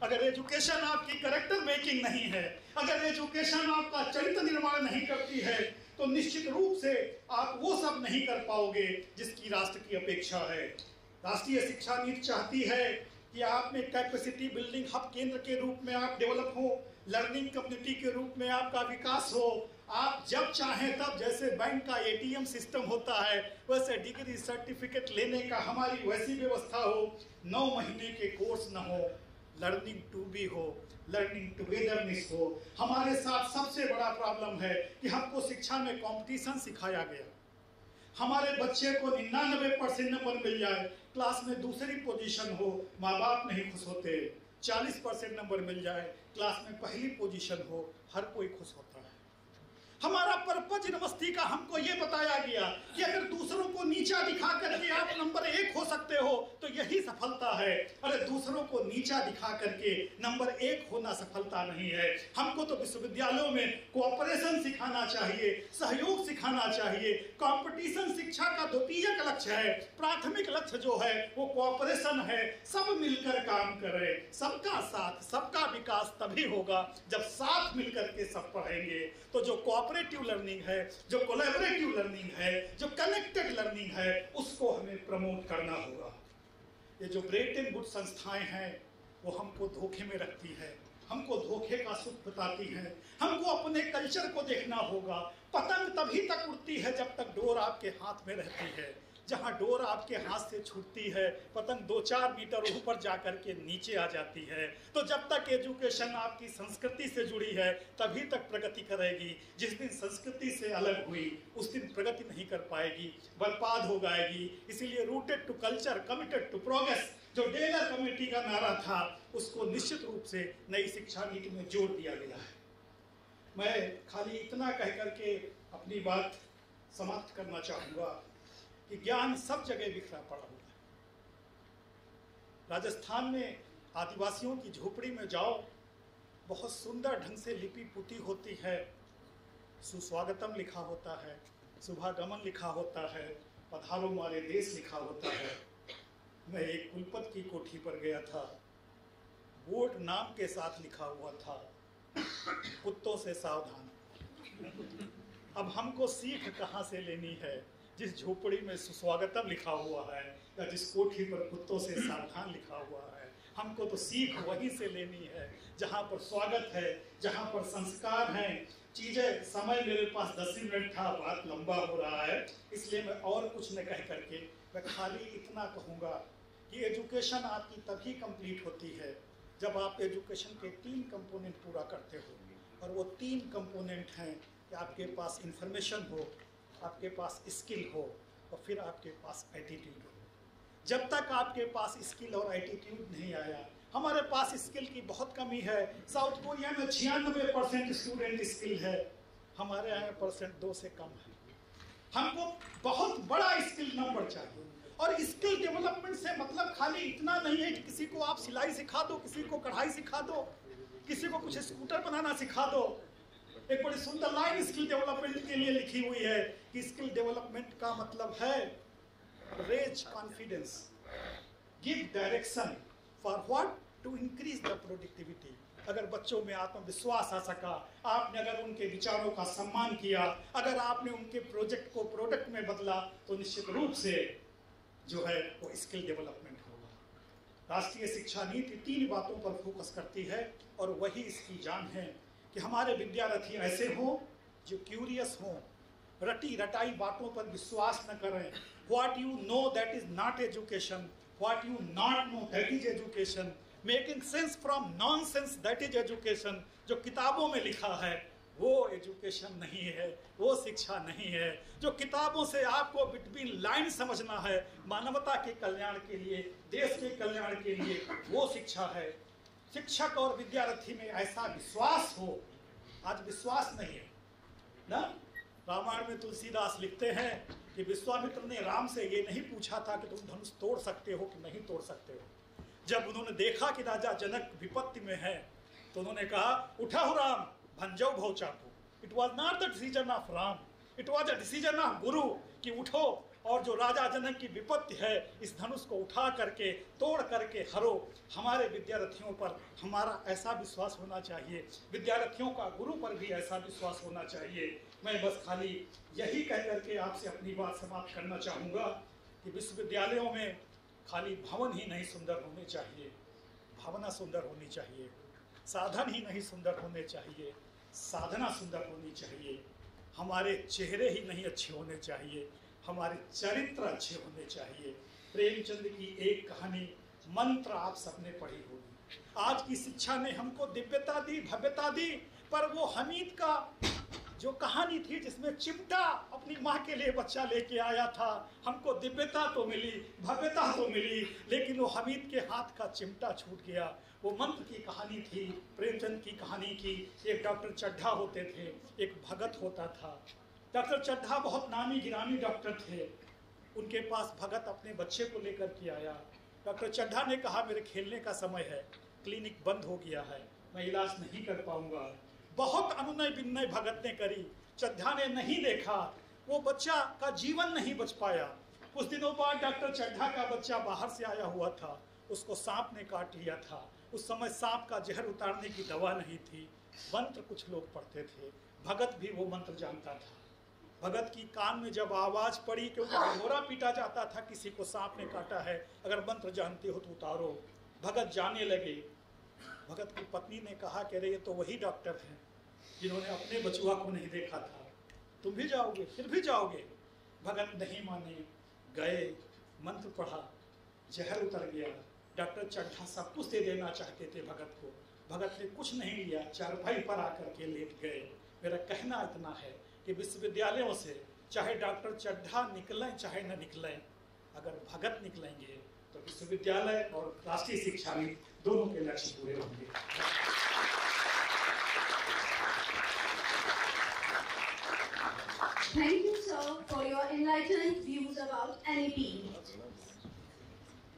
Speaker 4: अगर एजुकेशन आपकी कैरेक्टर मेकिंग नहीं है, अगर एजुकेशन आपका चरित्र निर्माण नहीं करती है, तो निश्चित रूप से आप वो सब नहीं कर पाओगे जिसकी राष्ट्र की अपेक्षा है। राष्ट्रीय शिक्षा नीति चाहती है कि आप में कैपेसिटी बिल्डिंग हब केंद्र के रूप में आप डेवलप हो, लर्निंग कम्युनिटी के रूप में आपका विकास हो। आप जब चाहें तब, जैसे बैंक का एटीएम सिस्टम होता है वैसे डिग्री सर्टिफिकेट लेने का हमारी वैसी व्यवस्था हो। 9 महीने के कोर्स न हो, लर्निंग टू बी हो, लर्निंग टुगेदरनेस हो। हमारे साथ सबसे बड़ा प्रॉब्लम है कि हमको शिक्षा में कंपटीशन सिखाया गया। हमारे बच्चे को 99% नंबर मिल जाए, क्लास में दूसरी पोजीशन हो, माँ बाप नहीं खुश होते। 40% नंबर मिल जाए, क्लास में पहली पोजीशन हो, हर कोई खुश होता है। हमारा पर्पज यूनिवर्सिटी का हमको ये बताया गया कि अगर दूसरों को नीचा दिखा करके आप नंबर 1 हो सकते हो तो यही सफलता है। अरे दूसरों को नीचा दिखा करके नंबर 1 होना सफलता नहीं है। हमको तो विश्वविद्यालयों में कोऑपरेशन सिखाना चाहिए, सहयोग सिखाना चाहिए। कंपटीशन शिक्षा का द्वितीयक लक्ष्य है, प्राथमिक लक्ष्य जो है वो कोऑपरेशन है। सब मिलकर काम करें, सबका साथ, सबका विकास तभी होगा जब साथ मिलकर के सब पढ़ेंगे। तो जो कोऑपरेटिव लर्निंग है, जो कोलैबोरेटिव लर्निंग है, जो कनेक्टेड लर्निंग है, उसको हमें प्रमोट करना होगा। ये जो ब्रेटन वुड्स संस्थाएं हैं वो हमको धोखे में रखती है, हमको धोखे का सुख बताती हैं। हमको अपने कल्चर को देखना होगा। पतंग तभी तक उड़ती है जब तक डोर आपके हाथ में रहती है। जहां डोर आपके हाथ से छूटती है, पतंग 2-4 मीटर ऊपर जाकर के नीचे आ जाती है। तो जब तक एजुकेशन आपकी संस्कृति से जुड़ी है तभी तक प्रगति करेगी। जिस दिन संस्कृति से अलग हुई उस दिन प्रगति नहीं कर पाएगी, बर्बाद हो जाएगी। इसीलिए rooted to culture, committed to progress, जो डेलर कमेटी का नारा था, उसको निश्चित रूप से नई शिक्षा नीति में जोड़ दिया गया है। मैं खाली इतना कह करके अपनी बात समाप्त करना चाहूँगा कि ज्ञान सब जगह बिखरा पड़ा हुआ है। राजस्थान में आदिवासियों की झोपड़ी में जाओ, बहुत सुंदर ढंग से लिपि पुती होती है, सुस्वागतम लिखा होता है, शुभागमन लिखा होता है, पधारो हमारे देश लिखा होता है। मैं एक कुलपति की कोठी पर गया था, बोर्ड नाम के साथ लिखा हुआ था, कुत्तों से सावधान। अब हमको सीख कहाँ से लेनी है? जिस झोपड़ी में सुस्वागतम लिखा हुआ है या जिस कोठी पर कुत्तों से सावधान लिखा हुआ है, हमको तो सीख वहीं से लेनी है जहाँ पर स्वागत है, जहाँ पर संस्कार हैं। चीज़ें, समय मेरे पास 10 मिनट था, बात लंबा हो रहा है, इसलिए मैं और कुछ न कह करके मैं खाली इतना कहूँगा कि एजुकेशन आपकी तभी कंप्लीट होती है जब आप एजुकेशन के 3 कंपोनेंट पूरा करते हो। और वो 3 कंपोनेंट हैं कि आपके पास इंफॉर्मेशन हो, आपके पास स्किल हो और फिर आपके पास एटीट्यूड हो। जब तक आपके पास स्किल और एटीट्यूड नहीं आया, हमारे पास स्किल की बहुत कमी है। साउथ कोरिया में 96% स्टूडेंट स्किल है, हमारे यहाँ परसेंट 2 से कम है। हमको बहुत बड़ा स्किल नंबर चाहिए। और स्किल डेवलपमेंट से मतलब खाली इतना नहीं है कि किसी को आप सिलाई सिखा दो, किसी को कढ़ाई सिखा दो, किसी को कुछ स्कूटर बनाना सिखा दो। एक बड़ी सुंदर लाइन स्किल डेवलपमेंट के लिए लिखी हुई है कि स्किल डेवलपमेंट का मतलब है raise confidence, give direction for what, to increase the productivity. अगर बच्चों में आत्मविश्वास आ सका, आपने अगर उनके विचारों का सम्मान किया, अगर आपने उनके प्रोजेक्ट को प्रोडक्ट में बदला, तो निश्चित रूप से जो है वो स्किल डेवलपमेंट होगा। राष्ट्रीय शिक्षा नीति 3 बातों पर फोकस करती है और वही इसकी जान है कि हमारे विद्यार्थी ऐसे हों जो क्यूरियस हों, रटी रटाई बातों पर विश्वास न करें। What you know that is not education, what you not know that is education, making sense from nonsense that is education. जो किताबों में लिखा है वो एजुकेशन नहीं है, वो शिक्षा नहीं है। जो किताबों से आपको बिटवीन लाइन समझना है, मानवता के कल्याण के लिए, देश के कल्याण के लिए, वो शिक्षा है। शिक्षक और विद्यार्थी में ऐसा विश्वास हो, आज विश्वास नहीं है ना। रामायण में तुलसीदास लिखते हैं कि विश्वामित्र ने राम से ये नहीं पूछा था कि तुम धनुष तोड़ सकते हो कि नहीं तोड़ सकते हो। जब उन्होंने देखा कि राजा जनक विपत्ति में है, तो उन्होंने कहा, उठाओ राम, भंजो भव चाकू। It was not the decision of Ram, it was the decision of गुरु कि उठो और जो राजा जनक की विपत्ति है, इस धनुष को उठा करके, तोड़ करके हरो। हमारे विद्यार्थियों पर हमारा ऐसा विश्वास होना चाहिए, विद्यार्थियों का गुरु पर भी ऐसा विश्वास होना चाहिए। मैं बस खाली यही कह करके आपसे अपनी बात समाप्त करना चाहूँगा कि विश्वविद्यालयों में खाली भवन ही नहीं सुंदर होने चाहिए, भावना सुंदर होनी चाहिए। साधन ही नहीं सुंदर होने चाहिए, साधना सुंदर होनी चाहिए। हमारे चेहरे ही नहीं अच्छे होने चाहिए, हमारे चरित्र अच्छे होने चाहिए। प्रेमचंद की एक कहानी मंत्र आप सबने पढ़ी होगी। आज की शिक्षा ने हमको दिव्यता दी, भव्यता दी, पर वो हमीद का जो कहानी थी जिसमें चिमटा अपनी माँ के लिए बच्चा लेके आया था, हमको दिव्यता तो मिली, भव्यता तो मिली, लेकिन वो हमीद के हाथ का चिमटा छूट गया। वो मंत्र की कहानी थी, प्रेमचंद की कहानी की। एक डॉक्टर चड्ढा होते थे, एक भगत होता था। डॉक्टर चड्ढा बहुत नामी गिरामी डॉक्टर थे। उनके पास भगत अपने बच्चे को लेकर के आया। डॉक्टर चड्ढा ने कहा, मेरे खेलने का समय है, क्लिनिक बंद हो गया है, मैं इलाज नहीं कर पाऊंगा। बहुत अनुनय विनय भगत ने करी, चड्ढा ने नहीं देखा, वो बच्चा का जीवन नहीं बच पाया। कुछ दिनों बाद डॉक्टर चड्ढा का बच्चा बाहर से आया हुआ था, उसको सांप ने काट लिया था। उस समय सांप का जहर उतारने की दवा नहीं थी। मंत्र कुछ लोग पढ़ते थे, भगत भी वो मंत्र जानता था। भगत की कान में जब आवाज पड़ी, क्योंकि घोड़ा पीटा जाता था, किसी को सांप ने काटा है, अगर मंत्र जानते हो तो उतारो। भगत जाने लगे। भगत की पत्नी ने कहा कि अरे ये तो वही डॉक्टर हैं जिन्होंने अपने बचुआ को नहीं देखा था, तुम भी जाओगे, फिर भी जाओगे। भगत नहीं माने, गए, मंत्र पढ़ा, जहर उतर गया। डॉक्टर चड्ढा सब कुछ दे देना चाहते थे भगत को, भगत ने कुछ नहीं लिया, चारपाई पर आकर के लेट गए। मेरा कहना इतना है कि विश्वविद्यालयों से चाहे डॉक्टर चड्ढा निकलें चाहे न निकलें, अगर भगत निकलेंगे तो विश्वविद्यालय और राष्ट्रीय शिक्षा में दोनों के लक्ष्य पूरे होंगे।
Speaker 2: Thank you, sir, for your enlightened views about NEP.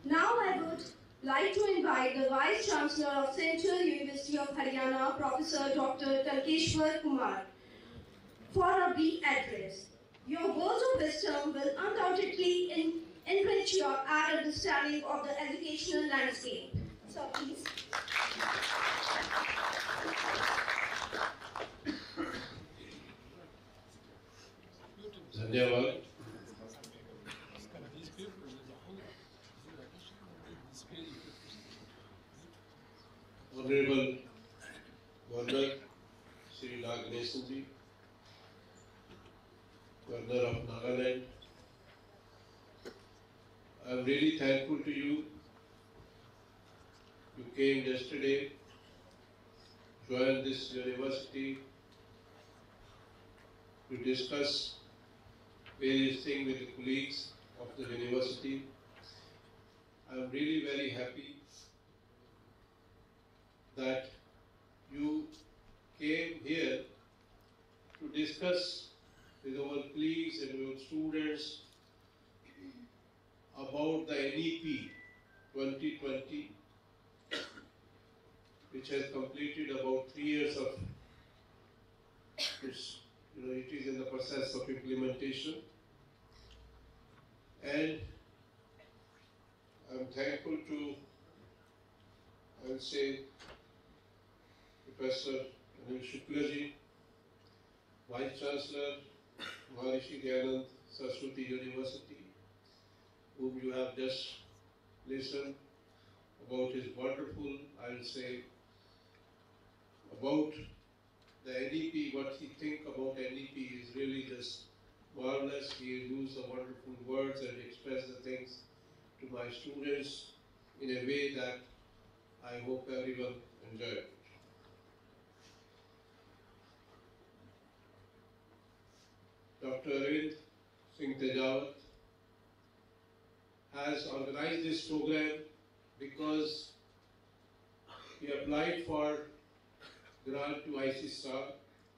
Speaker 2: Now I would like to invite the Vice Chancellor of Central University of Haryana, Professor Dr. Talkeshwar Kumar, for a brief address. Your words of wisdom will undoubtedly enrich your understanding of the educational landscape. So please.
Speaker 5: धन्यवाद। Honorable Governor Shri Ganeshan ji, Governor of Nagaland, I am really thankful to you. You came yesterday, joined this university to discuss various things with the colleagues of the university. I am really very happy that you came here to discuss with our colleagues and with students about the NEP 2020, which has completed about 3 years of its, it is in the process of implementation. And I'm thankful to, I would say, Professor Anil Shuklaji, Vice Chancellor, Shri Ganeshan Saraswati University, whom you have just listened about his wonderful, I will say, about the NEP, what he think about NEP is really just marvelous. He used the wonderful words and expressed the things to my students in a way that I hope everyone enjoyed it. Dr. Arvind Singh Tejawat has organized this program because he applied for grant to ICSR.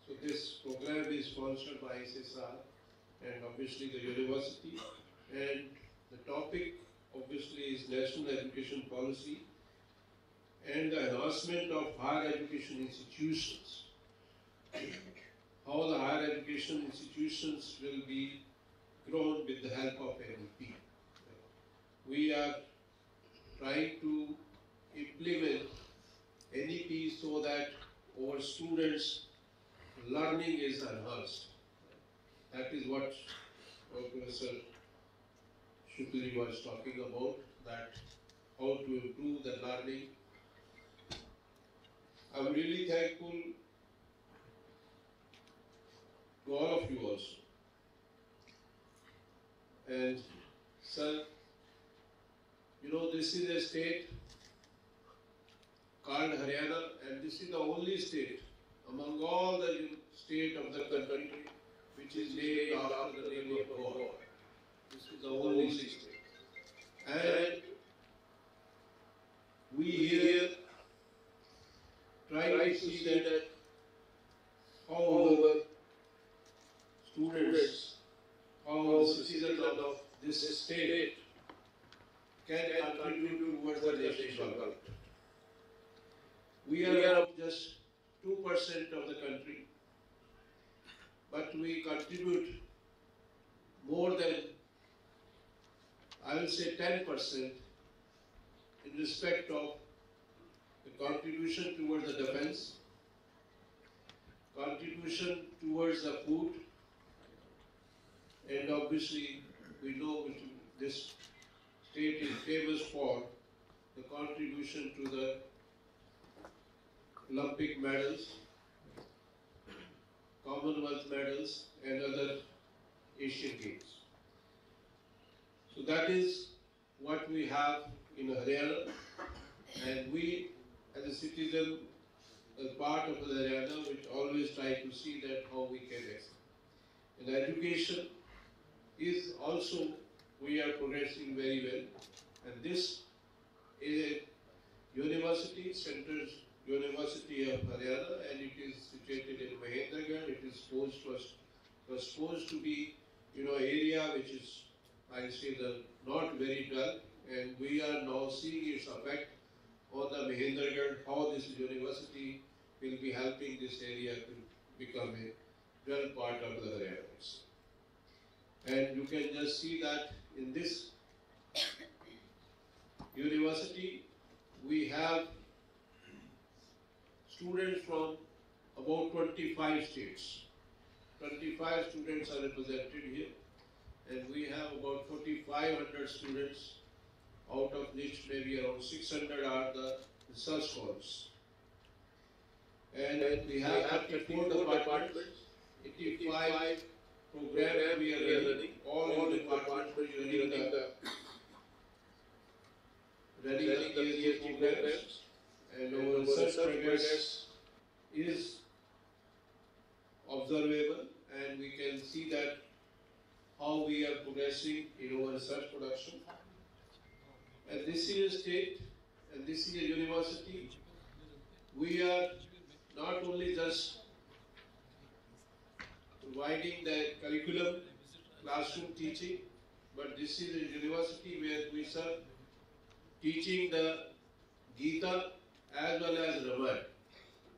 Speaker 5: So this program is sponsored by ICSR and obviously the university. And the topic obviously is National Education Policy and the enhancement of higher education institutions. How the higher education institutions will be grown with the help of NEP. We are trying to implement NEP so that our students' learning is enhanced. That is what Professor Shukli was talking about, that how to improve the learning. I'm really thankful to all of you also. And sir, this is a state called Haryana, and this is the only state among all the states of the country which is named after the name of God. This is the only state. And we here try to see that how our students, how the citizens of this state can contribute towards the national development. We are just 2% of the country, but we contribute more than, I will say 10% in respect of the contribution towards the defense, contribution towards the food, and obviously we know this state is famous for the contribution to the Olympic medals, Commonwealth medals, and other Asian Games. So that is what we have in Haryana, and we as a citizen, as part of the Haryana, which always try to see that how we can excel. And education is also, we are progressing very well, and this is a university, Central University of Haryana, and it is situated in Mahendragarh. It is supposed to be, area which is, I say, not very dull, and we are now seeing its effect on the Mahendragarh, how this university will be helping this area to become a dull part of the Haryana. And you can just see that in this university, we have students from about 25 states. 25 students are represented here, and we have about 4,500 students, out of which maybe around 600 are the research scholars. And we have 34 departments, 85 programs we are running, all the departments running the PhD programs, and our research progress is observable, and we can see that how we are progressing in our research production. And this is a state, and this is a university we are not only just providing the curriculum, classroom teaching, but this is a university where we are teaching the Gita as well as Ramayana.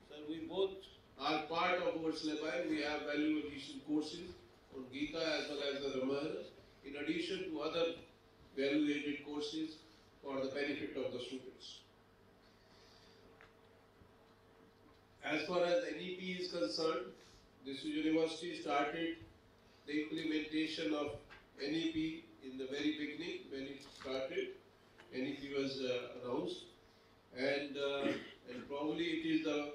Speaker 5: So we both are part of our syllabi. We have value addition courses on Gita as well as the Ramayana, in addition to other value-added courses for the benefit of the students. As far as NEP is concerned, this university started the implementation of NEP in the very beginning. When it started, NEP was announced, and probably it is the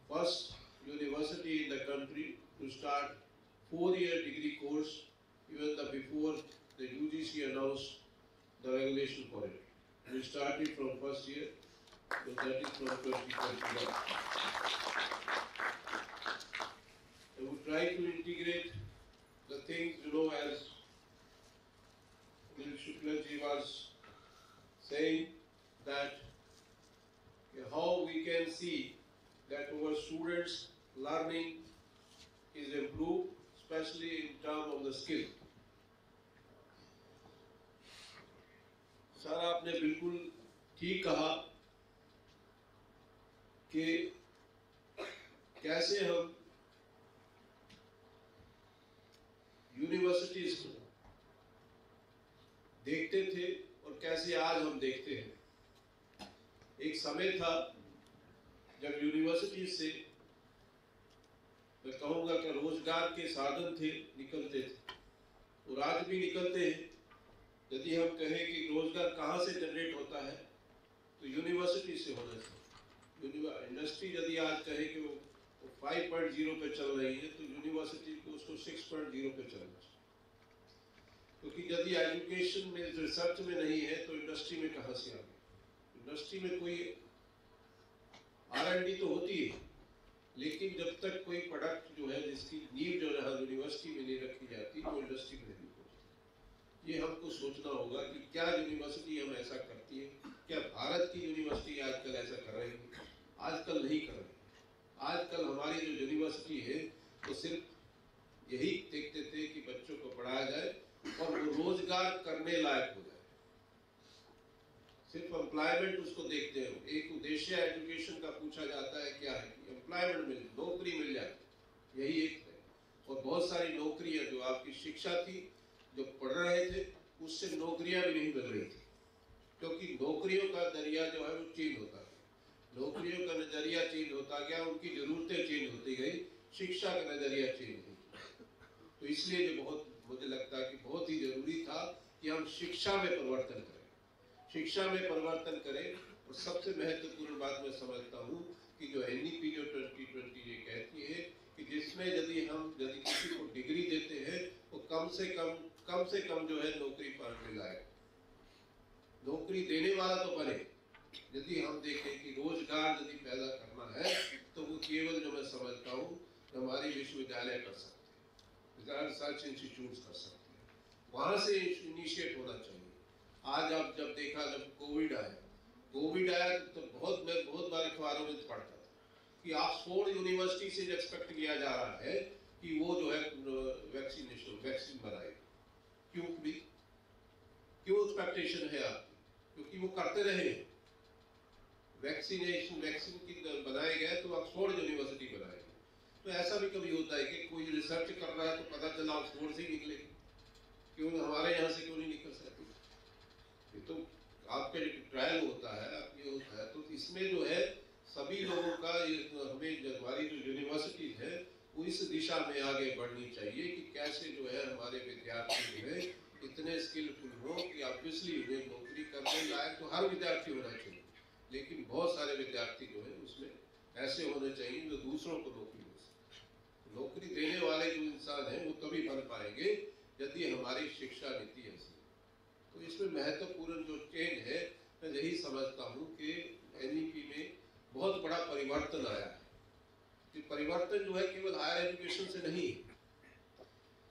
Speaker 5: first university in the country to start 4-year degree course, even before the UGC announced the regulation for it. We started from first year, so that is from 2021. And we try to integrate the things, as Anil Shuklaji was saying, that how we can see that our students' learning is improved, especially in terms of the skill. Sir, आपने बिल्कुल ठीक कहा कि कैसे हम universities को देखते थे और कैसे आज हम देखते हैं। एक समय था जब यूनिवर्सिटी से मैं कहूँगा कि रोजगार के साधन थे, निकलते थे और आज भी निकलते हैं। यदि हम कहें कि रोजगार कहाँ से जनरेट होता है तो यूनिवर्सिटी से होना चाहिए। इंडस्ट्री यदि आज कहे कि वो 5.0 पे चल रही है तो यूनिवर्सिटी को उसको 6.0 पे चलना चाहिए, क्योंकि यदि एजुकेशन में रिसर्च में नहीं है तो इंडस्ट्री में कहाँ से आगे। इंडस्ट्री में कोई R&D तो होती है, लेकिन जब तक कोई प्रोडक्ट जो है जिसकी नींव जो है यूनिवर्सिटी में नहीं रखी जाती वो इंडस्ट्री में नहीं होती। ये हमको सोचना होगा कि क्या यूनिवर्सिटी हम ऐसा करती है, क्या भारत की यूनिवर्सिटी आजकल ऐसा कर रही है? आजकल नहीं कर रही। आजकल हमारी जो यूनिवर्सिटी है वो सिर्फ यही देखते थे कि बच्चों को पढ़ाया जाए और वो रोजगार करने लायक हो जाए, सिर्फ एम्प्लॉयमेंट उसको देखते हैं। एक उद्देश्य एजुकेशन का पूछा जाता है क्या है कि एम्प्लॉयमेंट मिले, नौकरी मिल जाए, यही एक है। और बहुत सारी नौकरियां जो आपकी शिक्षा थी, जो पढ़ रहे थे, उससे नौकरियां भी नहीं मिल रही थी, क्योंकि नौकरियों का नजरिया जो है वो चेंज होता गया। नौकरियों का नजरिया चेंज होता गया, उनकी जरूरतें चेंज होती गई, शिक्षा का नजरिया चेंज हो गया। तो इसलिए जो बहुत मुझे लगता है कि बहुत ही जरूरी था कि हम शिक्षा में परिवर्तन करें, शिक्षा में परिवर्तन करें। और सबसे महत्वपूर्ण बात मैं समझता हूँ कि जो NEP जो 2020 ये कहती है कि जिसमें यदि किसी को डिग्री देते हैं तो कम से कम जो है नौकरी पाने लायक, नौकरी देने वाला तो बने। यदि हम देखें कि रोजगार यदि पैदा करना है तो वो केवल जो मैं समझता हूँ हमारे विश्वविद्यालय कर सकते हैं, रिसर्च इंस्टीट्यूट कर सकते हैं, वहाँ से इनिशिएट होना चाहिए। आज आप जब देखा, जब कोविड आया तो मैं बहुत बार अखबारों में पढ़ता था कि ऑक्सफोर्ड यूनिवर्सिटी से एक्सपेक्ट किया जा रहा है कि वो जो है वैक्सीन बनाएगी। क्यों एक्सपेक्टेशन है आपकी? क्योंकि वो करते रहे वैक्सीन की बनाए गए तो ऑक्सफोर्ड यूनिवर्सिटी बनाएगी। तो ऐसा भी कभी होता है कि कोई रिसर्च कर रहा है तो पता चला ऑक्सफोर्ड से ही निकलेगी, क्यों हमारे यहाँ से क्यों नहीं निकल सकती? ये तो आपका ट्रायल होता है, ये होता है। तो इसमें जो है सभी लोगों का हमें हमारी जो यूनिवर्सिटी है वो इस दिशा में आगे बढ़नी चाहिए कि कैसे जो है हमारे विद्यार्थी जो है इतने स्किलफुल हो कि ऑब्वियसली उन्हें नौकरी करने लायक तो हर विद्यार्थी होना चाहिए, लेकिन बहुत सारे विद्यार्थी जो है उसमें ऐसे होने चाहिए जो दूसरों को नौकरी दे सके। नौकरी देने वाले जो इंसान हैं वो तभी बन पाएंगे यदि हमारी शिक्षा नीति ऐसी। तो इसमें महत्वपूर्ण जो चेंज है मैं यही समझता हूँ कि NEP में बहुत बड़ा परिवर्तन आया है। कि परिवर्तन जो है केवल हायर एजुकेशन से नहीं है,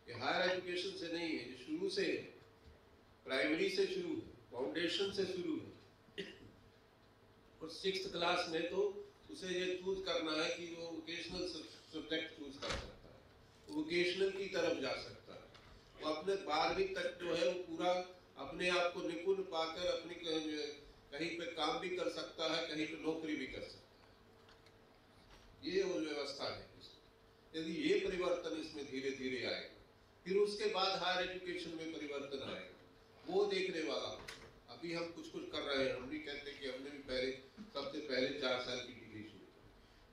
Speaker 5: ये हायर एजुकेशन से नहीं है, शुरू से प्राइमरी से शुरू है, फाउंडेशन से शुरू है। और 6th क्लास में तो उसे ये चूज करना है कि वो वोकेशनल सब्जेक्ट चूज कर सकता है, वो वोकेशनल की तरफ जा सकता है, वो अपने 12वीं तक जो है वो पूरा अपने आप को निपुण पाकर अपनी कहीं पे काम भी कर सकता है, कहीं पे नौकरी भी कर सकता है। ये वो व्यवस्था है। यदि ये परिवर्तन इसमें धीरे धीरे आएगा, फिर उसके बाद हायर एजुकेशन में परिवर्तन आएगा, वो देखने वाला। अभी हम कुछ कर रहे हैं, हम भी कहते हैं कि हमने भी सबसे पहले 4 साल की डिग्री शुरू की,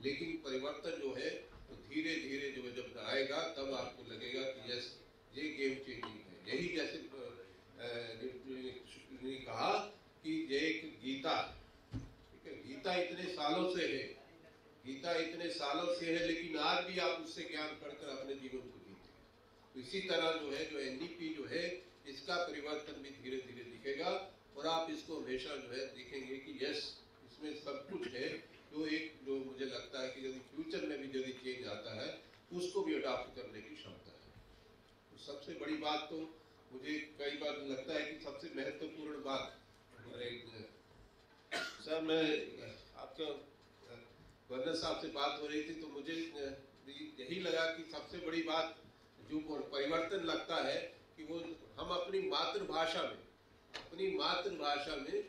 Speaker 5: लेकिन परिवर्तन जो है तो धीरे धीरे जो जब आएगा तब आपको लगेगा कि यस ये गेम चेंजिंग है। यही जैसे ने कहा कि ये एक गीता, ठीक है, गीता इतने सालों से है, गीता इतने सालों से है, लेकिन आज भी आप उससे ज्ञान पढ़कर अपने जीवन को जीते हैं। तो इसी तरह जो है जो एनईपी जो है इसका परिवर्तन भी धीरे धीरे दिखेगा और आप इसको हमेशा जो है देखेंगे कि यस इसमें सब कुछ है। जो मुझे लगता है कि यदि फ्यूचर में भी यदि चेंज आता है उसको भी अडॉप्ट करने की क्षमता है। तो सबसे बड़ी बात तो मुझे कई बार लगता है कि सबसे महत्वपूर्ण बात सर, मैं आपका गवर्नर साहब से बात हो रही थी तो मुझे यही लगा कि सबसे बड़ी बात जो परिवर्तन लगता है कि वो हम अपनी मातृभाषा में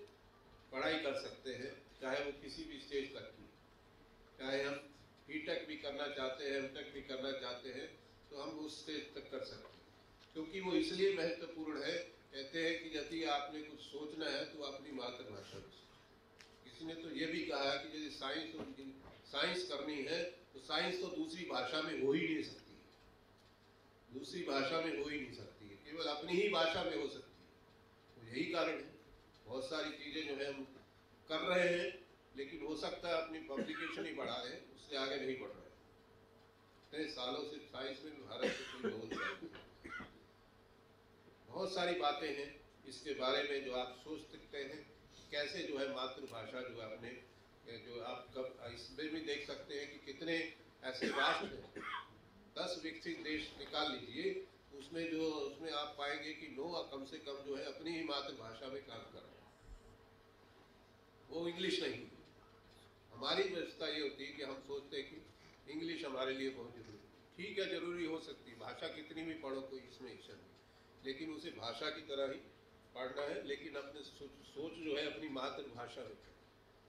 Speaker 5: पढ़ाई कर सकते हैं, चाहे वो किसी भी स्टेज तक की, चाहे हम बीटेक भी करना चाहते हैं, एमटेक भी करना चाहते हैं, तो हम उस स्टेज तक कर सकते हैं। क्योंकि वो इसलिए महत्वपूर्ण है, कहते हैं कि यदि आपने कुछ सोचना है तो अपनी मातृभाषा में। किसी ने तो ये भी कहा कि यदि साइंस करनी है तो साइंस तो दूसरी भाषा में हो ही नहीं सकती है, दूसरी भाषा में हो ही नहीं सकती है, केवल अपनी ही भाषा में हो सकती है। तो यही कारण है बहुत सारी चीजें जो है हम कर रहे हैं, लेकिन हो सकता है अपनी पब्लिकेशन ही बढ़ा रहे हैं, उससे आगे नहीं बढ़ रहे हैं। इतने सालों से साइंस में भारत से कोई रोल नहीं। बहुत सारी बातें हैं इसके बारे में जो आप सोच सकते हैं, कैसे जो है मातृभाषा जो आपने जो आप कब इसमें भी देख सकते हैं कि कितने ऐसे राष्ट्र हैं, 10 विकसित देश निकाल लीजिए, उसमें आप पाएंगे कि 9 कम से कम जो है अपनी ही मातृभाषा में काम कर रहे हैं, वो इंग्लिश नहीं। हमारी व्यवस्था ये होती है कि हम सोचते हैं कि इंग्लिश हमारे लिए बहुत जरूरी है। ठीक है, जरूरी हो सकती है, भाषा कितनी भी पढ़ो कोई इसमें इश्यू नहीं, लेकिन उसे भाषा की तरह ही पढ़ना है, लेकिन अपने सोच जो है अपनी मातृभाषा में।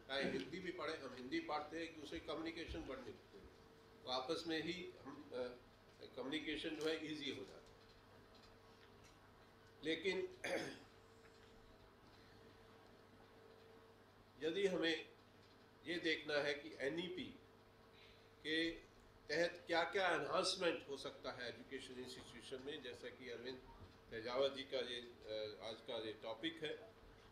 Speaker 5: चाहे हिंदी भी पढ़े, हम हिंदी पढ़ते हैं कि उसे कम्युनिकेशन बढ़ने लगते हैं, तो आपस में ही हम कम्युनिकेशन जो है इजी हो जाता है। लेकिन यदि हमें ये देखना है कि एनईपी के तहत क्या क्या एनहांसमेंट हो सकता है एजुकेशन इंस्टीट्यूशन में, जैसा कि अरविंद तेजावत जी का ये आज का ये टॉपिक है,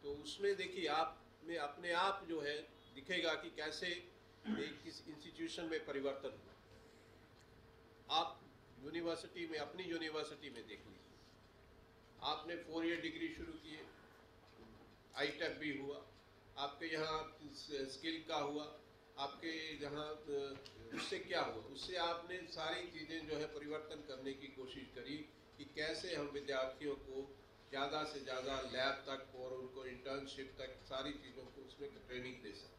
Speaker 5: तो उसमें देखिए आप में अपने आप जो है दिखेगा कि कैसे एक किस इंस्टीट्यूशन में परिवर्तन हुआ। आप यूनिवर्सिटी में, अपनी यूनिवर्सिटी में देख लीजिए, आपने 4 ईयर डिग्री शुरू की है, आईटेक भी हुआ, आपके यहाँ स्किल का हुआ, आपके यहाँ उससे क्या हुआ, उससे आपने सारी चीज़ें जो है परिवर्तन करने की कोशिश करी कि कैसे हम विद्यार्थियों को ज़्यादा से ज़्यादा लैब तक और उनको इंटर्नशिप तक सारी चीज़ों को उसमें ट्रेनिंग दे सकते।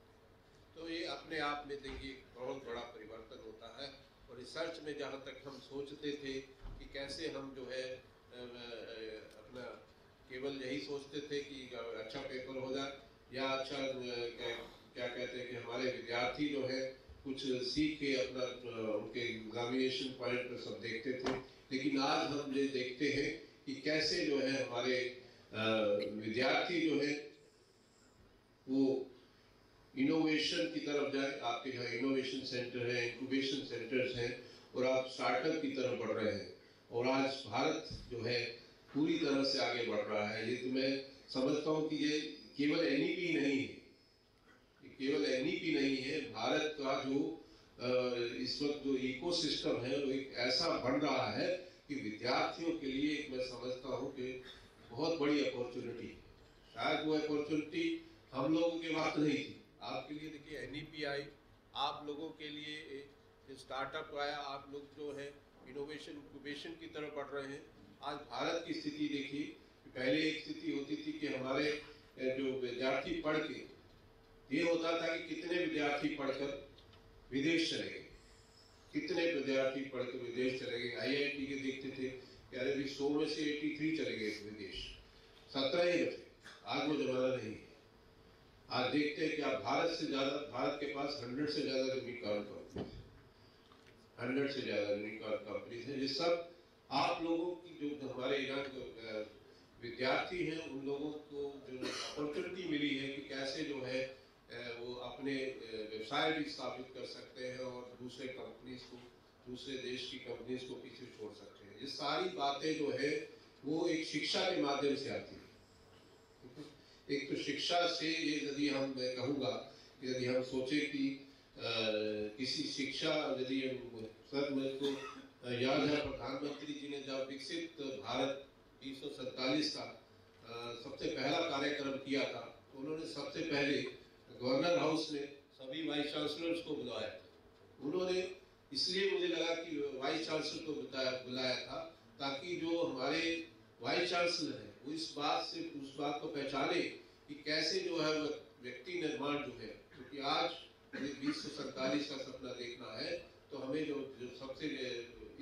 Speaker 5: तो ये अपने आप में देखिए बहुत बड़ा परिवर्तन होता है। और रिसर्च में जहाँ तक हम सोचते थे कि कैसे हम जो है अपना केवल यही सोचते थे कि अच्छा पेपर हो जाए या अच्छा क्या कहते हैं कि हमारे विद्यार्थी जो है कुछ सीख के अपना उनके एग्जामिनेशन पॉइंट पर सब देखते थे, लेकिन आज हम ये देखते हैं कि कैसे जो है हमारे विद्यार्थी जो है वो इनोवेशन की तरफ जाए। आपके यहाँ इनोवेशन सेंटर है, इंक्यूबेशन सेंटर्स हैं और आप स्टार्टअप की तरफ बढ़ रहे हैं। और आज भारत जो है पूरी तरह से आगे बढ़ रहा है। ये तो मैं समझता हूँ कि ये केवल एनईपी नहीं है, ये केवल एनईपी नहीं है। भारत का जो इस वक्त जो इकोसिस्टम है वो एक ऐसा बन रहा है कि विद्यार्थियों के लिए एक मैं समझता हूँ कि बहुत बड़ी अपॉर्चुनिटी है। शायद वो अपॉर्चुनिटी हम लोगों के पास नहीं थी, आपके लिए देखिए एनईपी आई, आप लोगों के लिए स्टार्टअप आया, आप लोग जो है इनोवेशन इंक्यूबेशन की तरफ बढ़ रहे हैं। आज भारत की स्थिति देखिए, पहले एक स्थिति होती थी कि हमारे जो विद्यार्थी पढ़ के ये होता था कि कितने विद्यार्थी पढ़कर विदेश चले गए। कितने विद्यार्थी पढ़ के विदेश चले गए। IIT के देखते थे कि अरे भी 100 में से 83 चले गए विदेश, 17 ही बचे। आज वो जमाना नहीं है। आज देखते हैं कि आप भारत के पास 100 से ज्यादा यूनिकॉर्न कंपनीज, 100 से ज्यादा यूनिकॉर्न कंपनीज हैं। ये सब आप लोगों की जो हमारे यहाँ विद्यार्थी हैं उन लोगों को जो अपॉर्चुनिटी मिली है कि कैसे जो है वो अपने व्यवसाय भी स्थापित कर सकते हैं और दूसरे कंपनीज को, दूसरे देश की कंपनीज को पीछे छोड़ सकते हैं। ये सारी बातें जो है वो एक शिक्षा के माध्यम से आती है। एक तो शिक्षा से ये यदि हम, मैं कहूँगा यदि हम सोचे कि किसी शिक्षा, यदि सर मेरे को याद है प्रधानमंत्री जी ने जब विकसित भारत 1947 का सबसे पहला कार्यक्रम किया था, तो उन्होंने सबसे पहले गवर्नर हाउस में सभी वाइस चांसलर्स को बुलाया था। उन्होंने इसलिए मुझे लगा कि वाइस चांसलर को बुलाया था ताकि जो हमारे वाइस चांसलर है वो इस बात को पहचाने कि कैसे जो है व्यक्ति निर्माण जो है, क्योंकि आज 2047 का सपना देखना है तो हमें जो सबसे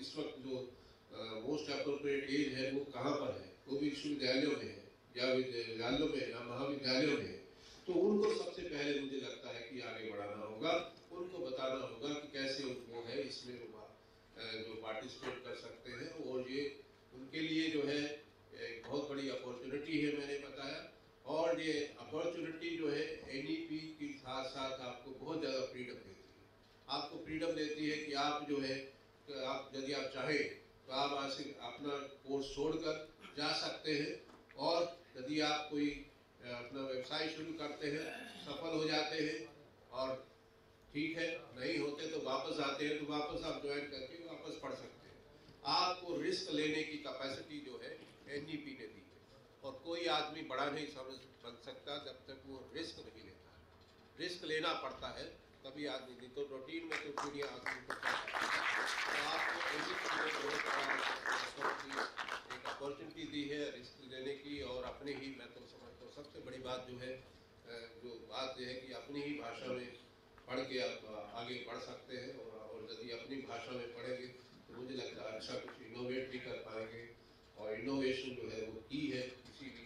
Speaker 5: इस वक्त जो मोस्ट अप्रोप्रिएट एज है वो कहाँ पर है, वो भी विश्वविद्यालयों में है या विद्यालयों में या महाविद्यालयों में है। तो उनको सबसे पहले मुझे लगता है कि आगे बढ़ाना होगा, उनको बताना होगा कि कैसे वो है इसमें जो पार्टिसिपेट कर सकते हैं। और ये उनके लिए जो है एक बहुत बड़ी अपॉर्चुनिटी है, मैंने बताया। और ये अपॉर्चुनिटी जो है NEP के साथ साथ आपको बहुत ज़्यादा फ्रीडम देती है। आपको फ्रीडम देती है कि आप जो है आप यदि आप चाहें तो आप आज से अपना कोर्स छोड़कर जा सकते हैं, और यदि आप कोई अपना व्यवसाय शुरू करते हैं, सफल हो जाते हैं और ठीक है, नहीं होते तो वापस आते हैं, तो वापस आप ज्वाइन करके वापस पढ़ सकते हैं। आपको रिस्क लेने की कैपेसिटी जो है NEP ने दी है, और कोई आदमी बड़ा नहीं बन सकता जब तक वो रिस्क नहीं लेता है। रिस्क लेना पड़ता है तभी आदमी, नहीं तो रूटीन में तो दुनिया आदमी को तो आपको एक अपॉर्चुनिटी दी है रिस्क लेने की। और अपने ही, मैं तो समझता हूँ सबसे बड़ी बात जो है, जो बात यह है कि अपनी ही भाषा में पढ़ के आप आगे बढ़ सकते हैं। और यदि अपनी भाषा में पढ़ेंगे तो मुझे लगता है अच्छा कुछ इनोवेट भी कर पाएंगे। और इनोवेशन जो है वो की है किसी भी,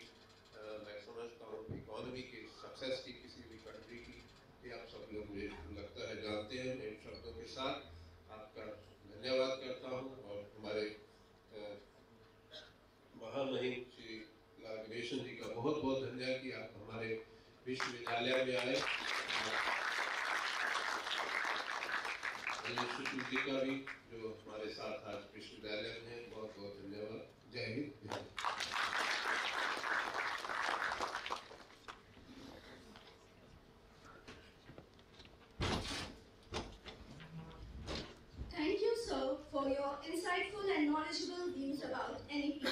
Speaker 5: मैं समझता हूँ इकोनॉमी की सक्सेस की, किसी भी कंट्री की। ये आप सब लोग मुझे लगता है जानते हैं। मैं इन शब्दों के साथ आपका धन्यवाद करता हूँ और हमारे महामहिम श्री गणेशन जी का बहुत बहुत धन्यवाद कि आप हमारे विश्वविद्यालय में आए। जी का भी जो हमारे साथ आज विश्वविद्यालय में है, बहुत बहुत धन्यवाद। जय Hind.
Speaker 2: Thank you, sir, for your insightful and knowledgeable views about NEP.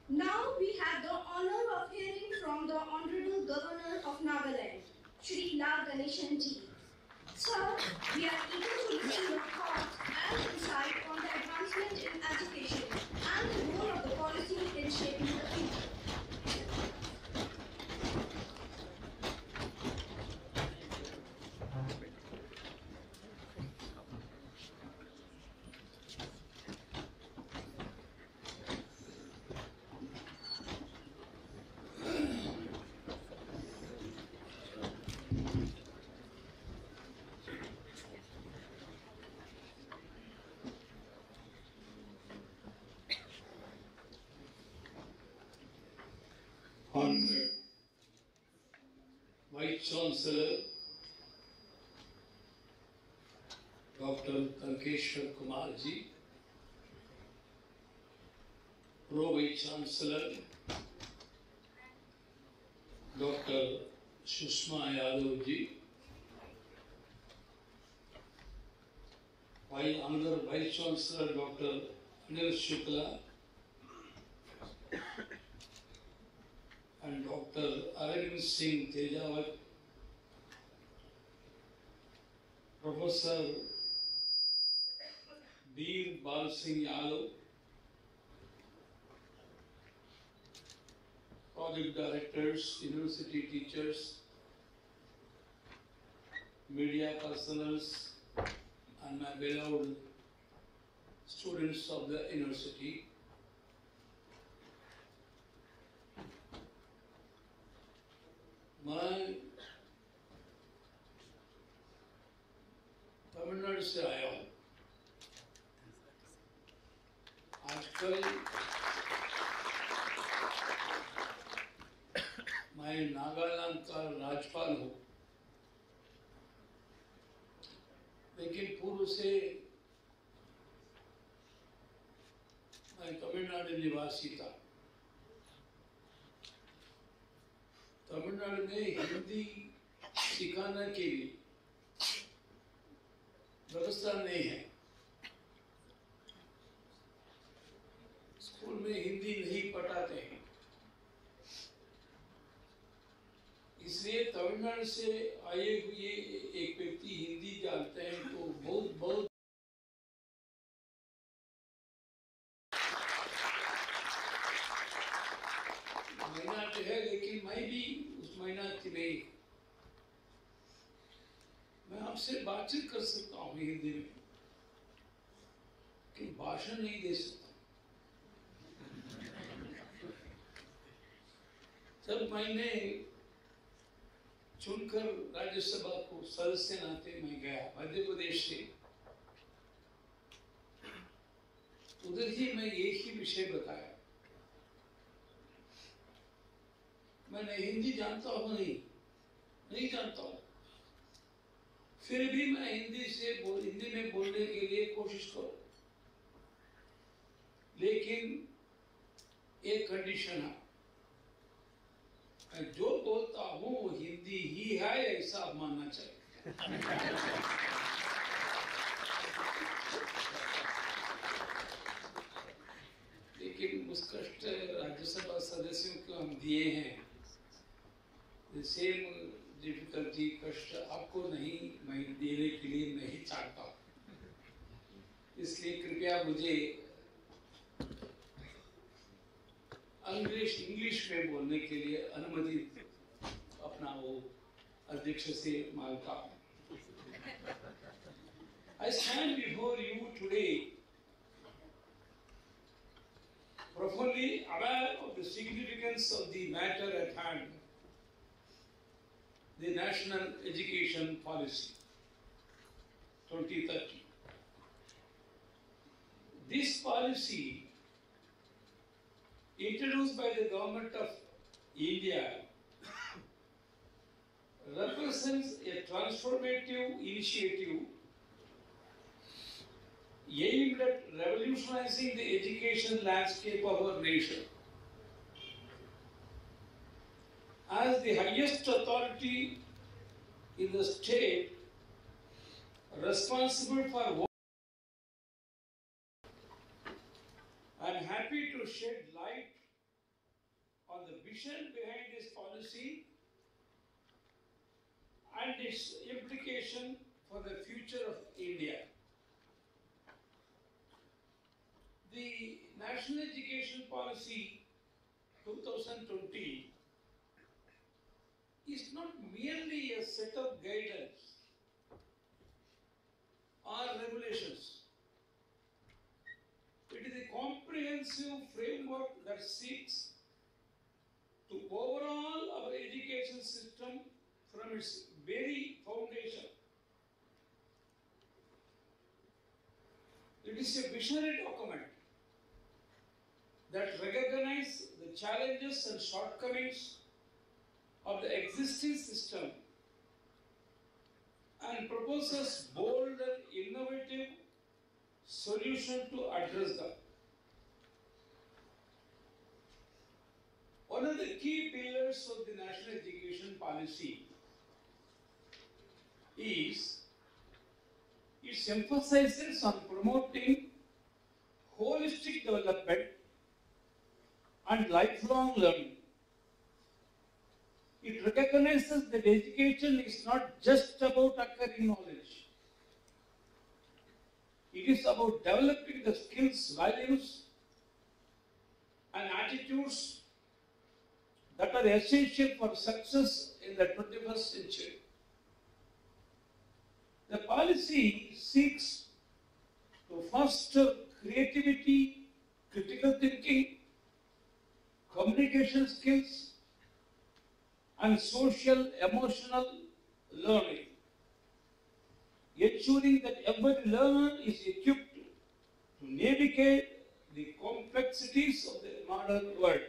Speaker 2: Now we have the honor of hearing from the Honorable Governor of Nagaland, Shri Ganeshan ji. Sir, we are eager to listen your thoughts and insight on the advancement in education and the role of the policy in shaping the future.
Speaker 6: Honored Vice Chancellor Dr. Ganeshan Kumar ji, Pro Vice Chancellor Dr. Sushma Yadav ji, Honorable Vice Chancellor Dr. Anil Shukla and Dr. Arvind Singh Tejawat, Professor Veer Bal Singh Yadav, project directors, university teachers, media personals, and my beloved students of the university. मैं तमिलनाडु से आया हूँ। आजकल मैं नागालैंड का राज्यपाल हूँ, लेकिन पूर्व से मैं तमिलनाडु निवासी था। तमिलनाडु में हिंदी सिखाने के लिए व्यवस्था नहीं है। स्कूल में हिंदी नहीं पढ़ाते हैं, इसलिए तमिलनाडु से आए हुए एक व्यक्ति हिंदी जानते हैं तो बहुत बहुत माइनॉरिटी है, लेकिन मैं भी उस माइनॉरिटी में मैं आपसे बातचीत कर सकता हूँ हिंदी में, लेकिन भाषण नहीं दे सकता। जब मैंने चुनकर राज्यसभा को सदस्य नाते मैं गया मध्य प्रदेश से, उधर ही मैं एक ही विषय बताया। मैंने हिंदी जानता हूँ नहीं जानता हूँ, फिर भी मैं हिंदी में बोलने के लिए कोशिश करूँ, लेकिन एक कंडीशन है, मैं जो बोलता हूँ वो हिंदी ही है ऐसा आप मानना चाहिए। लेकिन उस कष्ट राज्यसभा सदस्यों को हम दिए हैं, सेम डिफिकल्टी कष्ट आपको नहीं मैं देने के लिए नहीं चाहता, इसलिए कृपया मुझे इंग्लिश में बोलने के लिए अनुमति अपना वो अध्यक्ष से मांगता हूँ। I stand before you today profoundly aware of the significance of the matter at hand, the National Education Policy 2030. This policy, introduced by the Government of India, represents a transformative initiative aimed at revolutionizing the education landscape of our nation. As the highest authority in the state responsible for work, I am happy to shed light on the vision behind this policy and its implication for the future of India. The National Education Policy 2020 is not merely a set of guidelines or regulations. It is a comprehensive framework that seeks to overhaul our education system from its very foundation. It is a visionary document that recognizes the challenges and shortcomings of the existing system and proposes bold and innovative solutions to address them. One of the key pillars of the National Education Policy is its emphasis on promoting holistic development and lifelong learning. It recognizes that education is not just about acquiring knowledge. It is about developing the skills, values, and attitudes that are essential for success in the 21st century. The policy seeks to foster creativity, critical thinking, communication skills, and social emotional learning, ensuring that every learner is equipped to navigate the complexities of the modern world.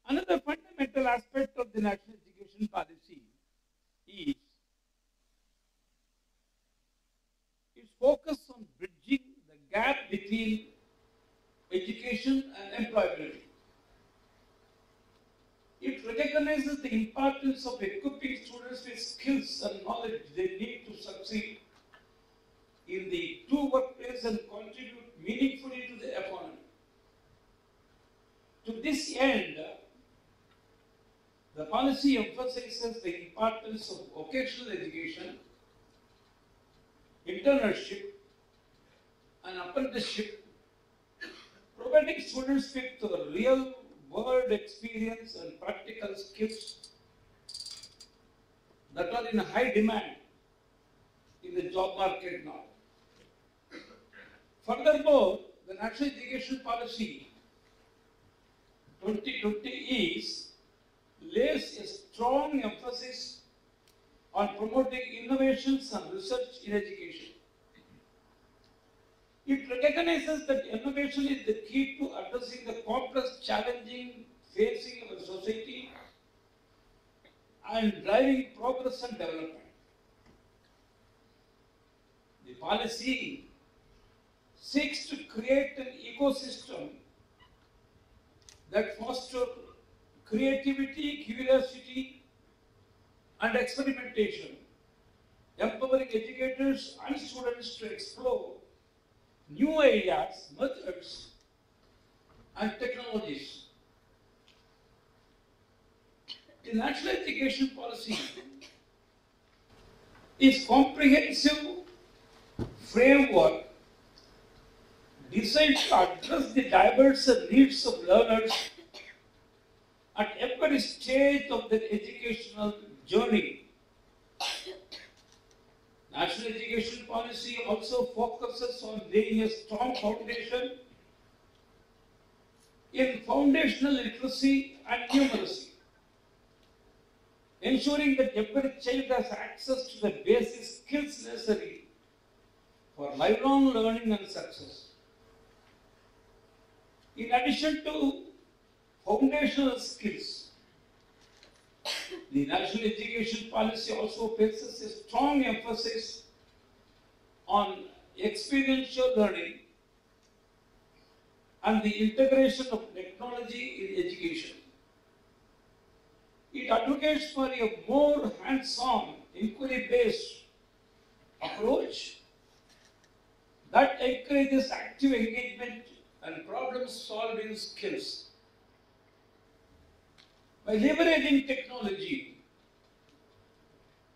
Speaker 6: Another fundamental aspect of the national education policy is its focus on bridging the gap between education and employability. It recognizes the importance of equipping students with skills and knowledge they need to succeed in the true workplace and contribute meaningfully to the economy. To this end, the policy emphasizes the importance of vocational education, internship, and apprenticeship, providing students with real world experience and practical skills that are in high demand in the job market now. Furthermore, the National Education Policy 2020 lays a strong emphasis on promoting innovations and research in education. It recognizes that innovation is the key to addressing the complex challenges facing our society and driving progress and development. The policy seeks to create an ecosystem that fosters creativity, curiosity, and experimentation, empowering educators and students to explore new ideas, methods, and technologies. The National Education Policy is a comprehensive framework designed to address the diverse needs of learners at every stage of their educational journey. National Education Policy also focuses on laying a strong foundation in foundational literacy and numeracy, ensuring that every child has access to the basic skills necessary for lifelong learning and success. In addition to foundational skills, the National Education Policy also places a strong emphasis on experiential learning and the integration of technology in education. It advocates for a more hands-on, inquiry-based approach that encourages active engagement and problem-solving skills. By leveraging technology,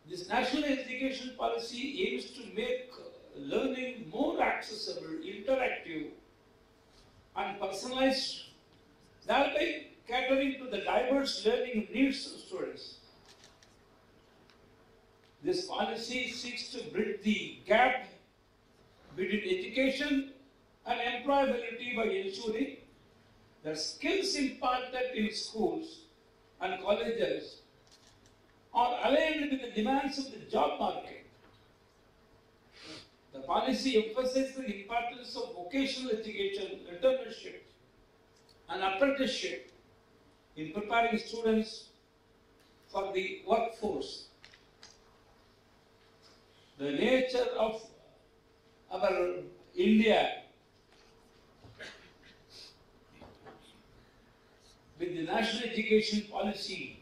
Speaker 6: this National Education Policy aims to make learning more accessible, interactive, and personalized, thereby catering to the diverse learning needs of students. This policy seeks to bridge the gap between education and employability by ensuring that skills imparted in schools and colleges are aligned with the demands of the job market. The policy emphasizes the importance of vocational education, internship, and apprenticeship in preparing students for the workforce. The nature of our India with the National Education Policy,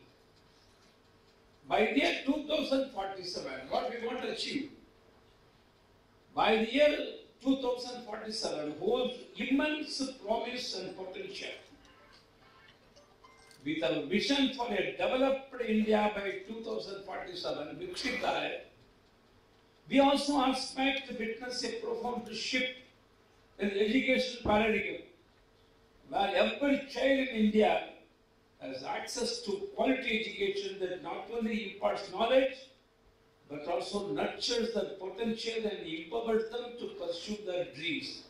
Speaker 6: by the year 2047, what we want to achieve, by the year 2047 holds immense promise and potential. With our vision for a developed India by 2047, Viksit Bharat, we also expect to witness a profound shift in the education paradigm, where every child in India has access to quality education that not only imparts knowledge but also nurtures their potential and empowers them to pursue their dreams.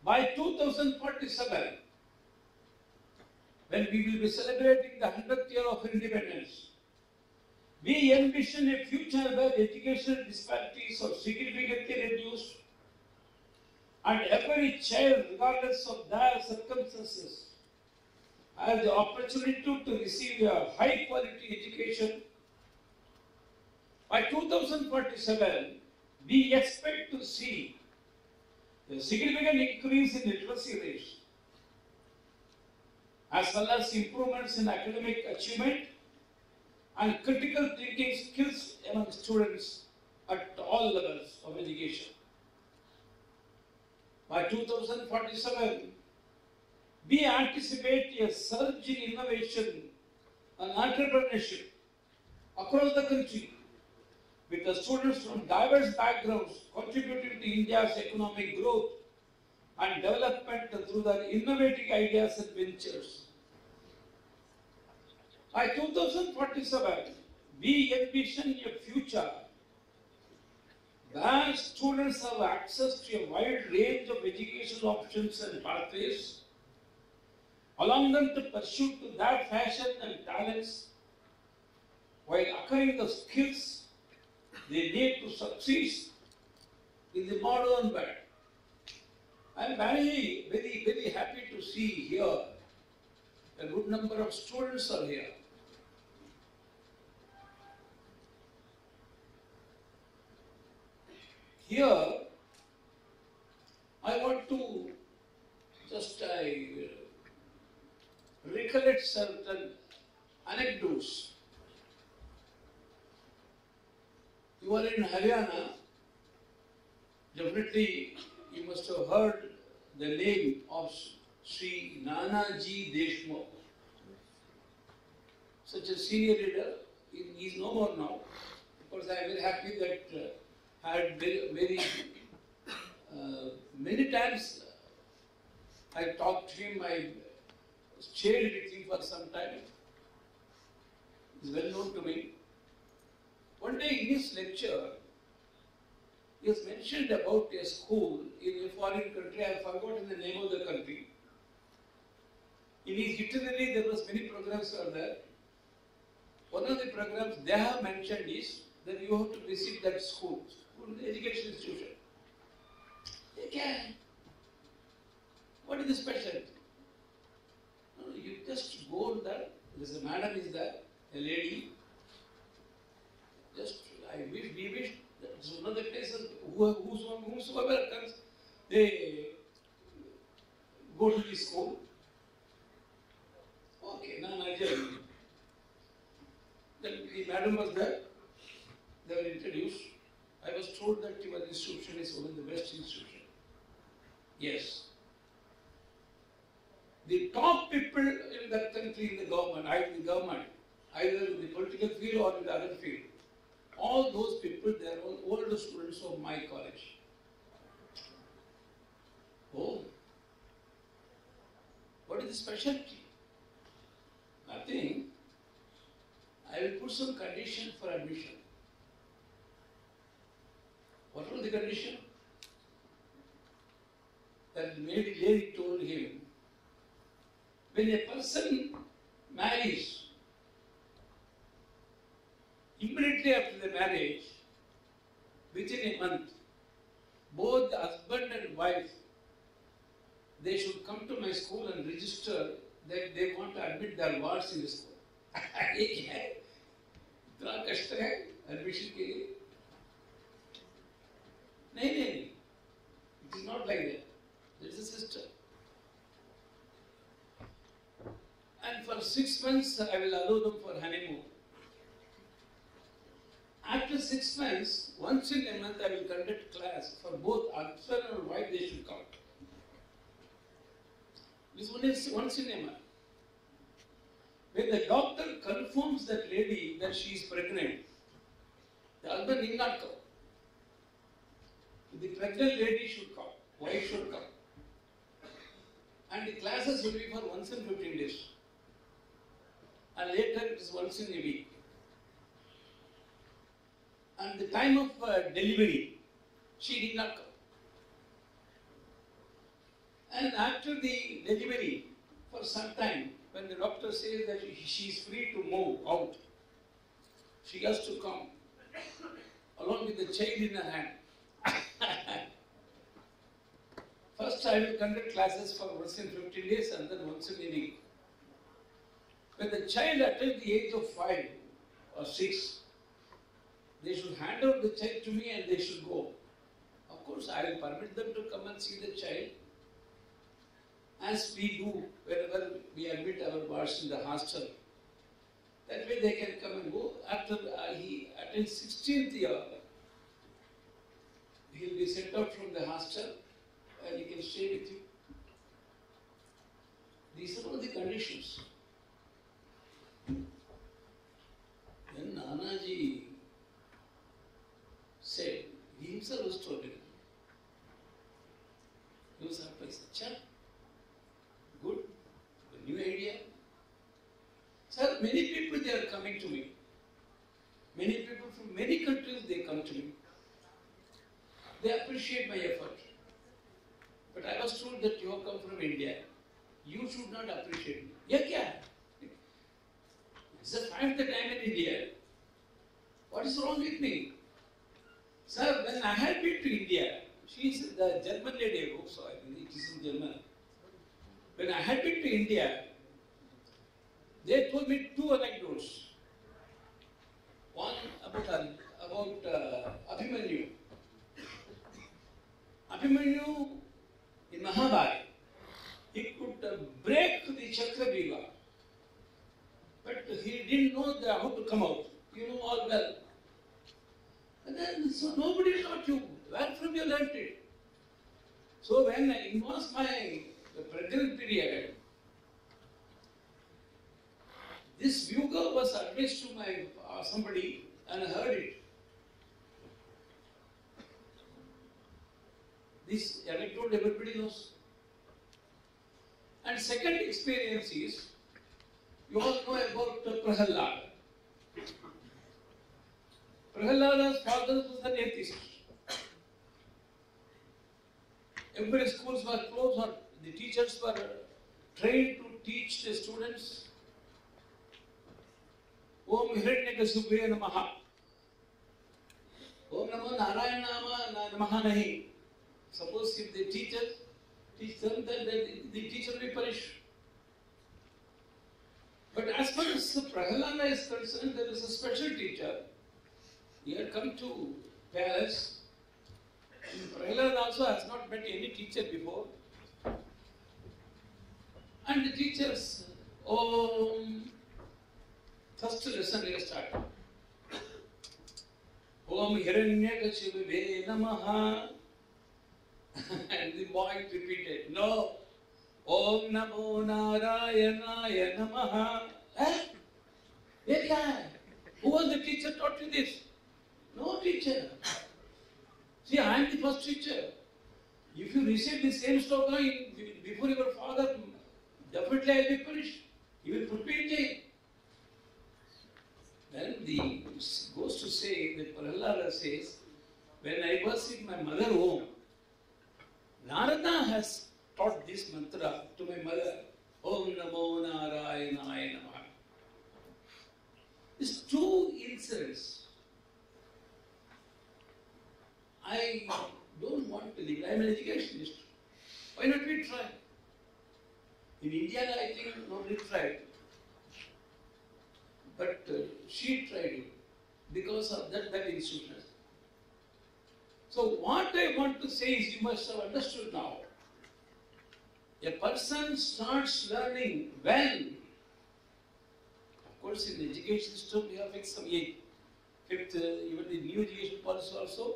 Speaker 6: By 2047, when we will be celebrating the 100th year of independence, we envision a future where educational disparities are significantly reduced and every child, regardless of their circumstances, has the opportunity to receive a high-quality education. By 2047, we expect to see a significant increase in literacy rates, as well as improvements in academic achievement and critical thinking skills among students at all levels of education. By 2047, we anticipate a surge in innovation and entrepreneurship across the country, with the students from diverse backgrounds contributing to India's economic growth and development through their innovative ideas and ventures. By 2047, we envision a future where students have access to a wide range of educational options and pathways, allowing them to pursue to their passion and talents while acquiring the skills they need to succeed in the modern world. I am very happy to see here a good number of students are here. Here, I want to just recollect certain anecdotes. You are in Haryana, definitely you must have heard the name of Shri Nanaji Deshmukh, such a senior leader. He is no more now. Of course, I am very happy that I had many times I talked to him, I stayed with him for some time. He is well known to me. One day in his lecture, he has mentioned about a school in a foreign country. I have forgotten the name of the country. In his itinerary, there was many programs are there. One of the programs they have mentioned is that you have to visit that school, education institution. Okay. What is the specialty? No, you just go there. There's a madam is there, a lady. Just we wish that one of the places whosoever comes, they go to the school. Okay, now Nigeria. Then the madam was there. They were introduced. I was told that your institution is one of the best institutions. Yes. The top people in that country, in the government, either in the political field or in the other field, all those people, they are all older students of my college. Oh, what is the specialty? Nothing. I will put some condition for admission. What was the condition? That lady told him, when a person marries, immediately after the marriage, within a month, both the husband and wife, they should come to my school and register that they want to admit their wards in the school. इतना कष्ट है admission के लिए? नहीं. It is not like that. There is a system. And for 6 months, I will allow them for honeymoon. After 6 months, once in a month, I will conduct class for both husband and wife. They should come. This one is once in a month. When the doctor confirms that lady that she is pregnant, the husband need not come. The pregnant lady should come. Wife should come. And the classes will be for once in 15 days. And later it is once in a week. And the time of delivery, she did not come. And after the delivery, for some time, when the doctor says that she is free to move out, she has to come along with the child in her hand. First, I will conduct classes for once in 15 days and then once in a week. When the child attains the age of 5 or 6, they should hand over the child to me and they should go. Of course, I will permit them to come and see the child, as we do whenever we admit our wards in the hostel. That way they can come and go. After he attains 16th year, he will be sent out from the hostel and he can stay with you. These are all the conditions. Then Nanaji said, he himself was told it. He was surprised. Chap, good, a new idea. Sir, many people they are coming to me. Many people from many countries they come to me. They appreciate my effort. But I was told that you have come from India. You should not appreciate me. Yeah, kya? It's the fact that I am in India. What is wrong with me? Sir, when I had been to India, she is the German lady, so I think it is in German. When I had been to India, they told me 2 anecdotes. One about Abhimanyu. Abhimanyu in Mahabharata, he could break the Chakravyuha, but he didn't know how to come out. You know all well. And then, so nobody taught you. Where from you learnt it? So when it was my pregnant period, this Vyuga was addressed to my somebody and I heard it. This anecdote everybody knows. And second experience is, you all know about Prahalada. Prahalada's father was an atheist. Every schools were closed or the teachers were trained to teach the students Om Hiranyakasupaya Namaha. Om Namo Narayana Namaha Nahi. Suppose if the teacher teach them, then the teacher will be punished. But as far as Prahalada is concerned, there is a special teacher. He had come to palace. Prahalada also has not met any teacher before. And the teachers, first lesson they start. Om Hiranyakashive Namaha. And the boy repeated, no. Om Namo Narayanaya Namaha. Who was the teacher taught you this? No teacher. See, I am the first teacher. If you recite the same sloka before your father, definitely I will be punished. He will put me in jail. Then the goes to say that Prahalada says, when I was in my mother's home, Narada has taught this mantra to my mother. Om Namo Narayanaya Namaha. These 2 incidents. I don't want to leave. I am an educationist. Why not we try? In India, I think nobody tried. But she tried it because of that institution. So what I want to say is, you must have understood now. A person starts learning when? Of course, in the education system, we have fixed some age. Fifth, even the new education policy also,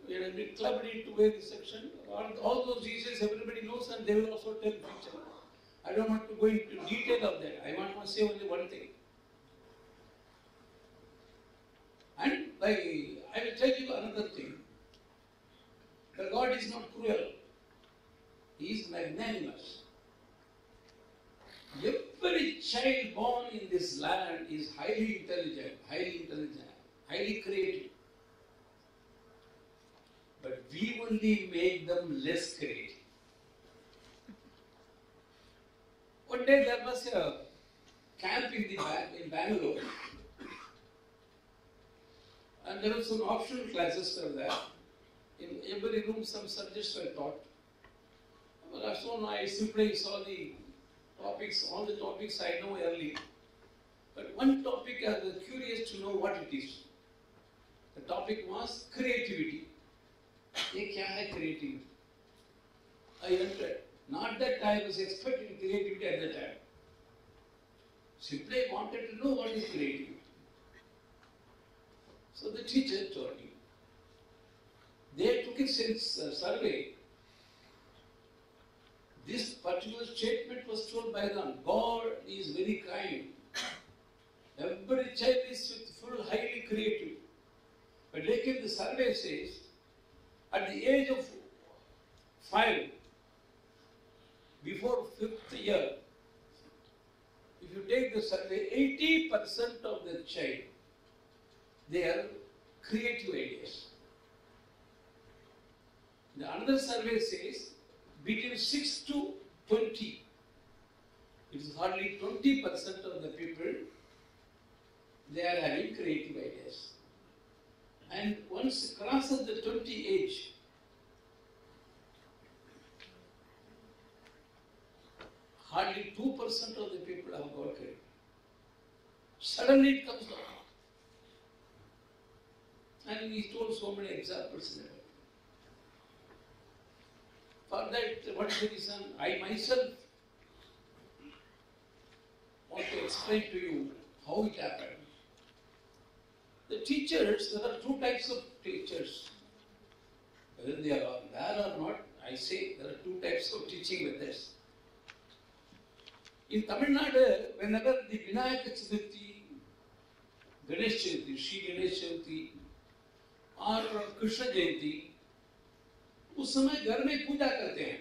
Speaker 6: we have been clubbed into various section. All those reasons everybody knows, and they will also tell future. I don't want to go into detail of that. I want to say only one thing. And I will tell you another thing. That God is not cruel. He is magnanimous. Every child born in this land is highly intelligent, highly creative. only make them less creative. One day there was a camp in Bangalore, and there were some optional classes were there. In every room some subjects were taught. Well, so I simply saw the topics, all the topics I know early. But one topic I was curious to know what it is. The topic was creativity. ये क्या है creativity? I entered. Not that I was expecting creativity at the time. Simply wanted to know what is creativity. So the teacher told me. They took a survey. This particular statement was told by them. God is very kind. Every child is full, highly creative. But the survey says, at the age of 5, before 5th year, if you take the survey, 80% of the child, they are creative ideas. The another survey says, between 6 to 20, it is hardly 20% of the people, they are having creative ideas. And once crosses the 20 age, hardly 2% of the people have got creative. Suddenly it comes down. And he told so many examples in it. For that, what is the reason? I myself want to explain to you how it happened. The teachers, there are 2 types of teachers. Whether they are there or not, I say there are 2 types of teaching methods. In Tamil Nadu, whenever the Vinayaka Chaturthi, Ganesh Chaturthi, Shri Ganeshan or Krishna Jayanti, उस समय घर में पूजा करते हैं.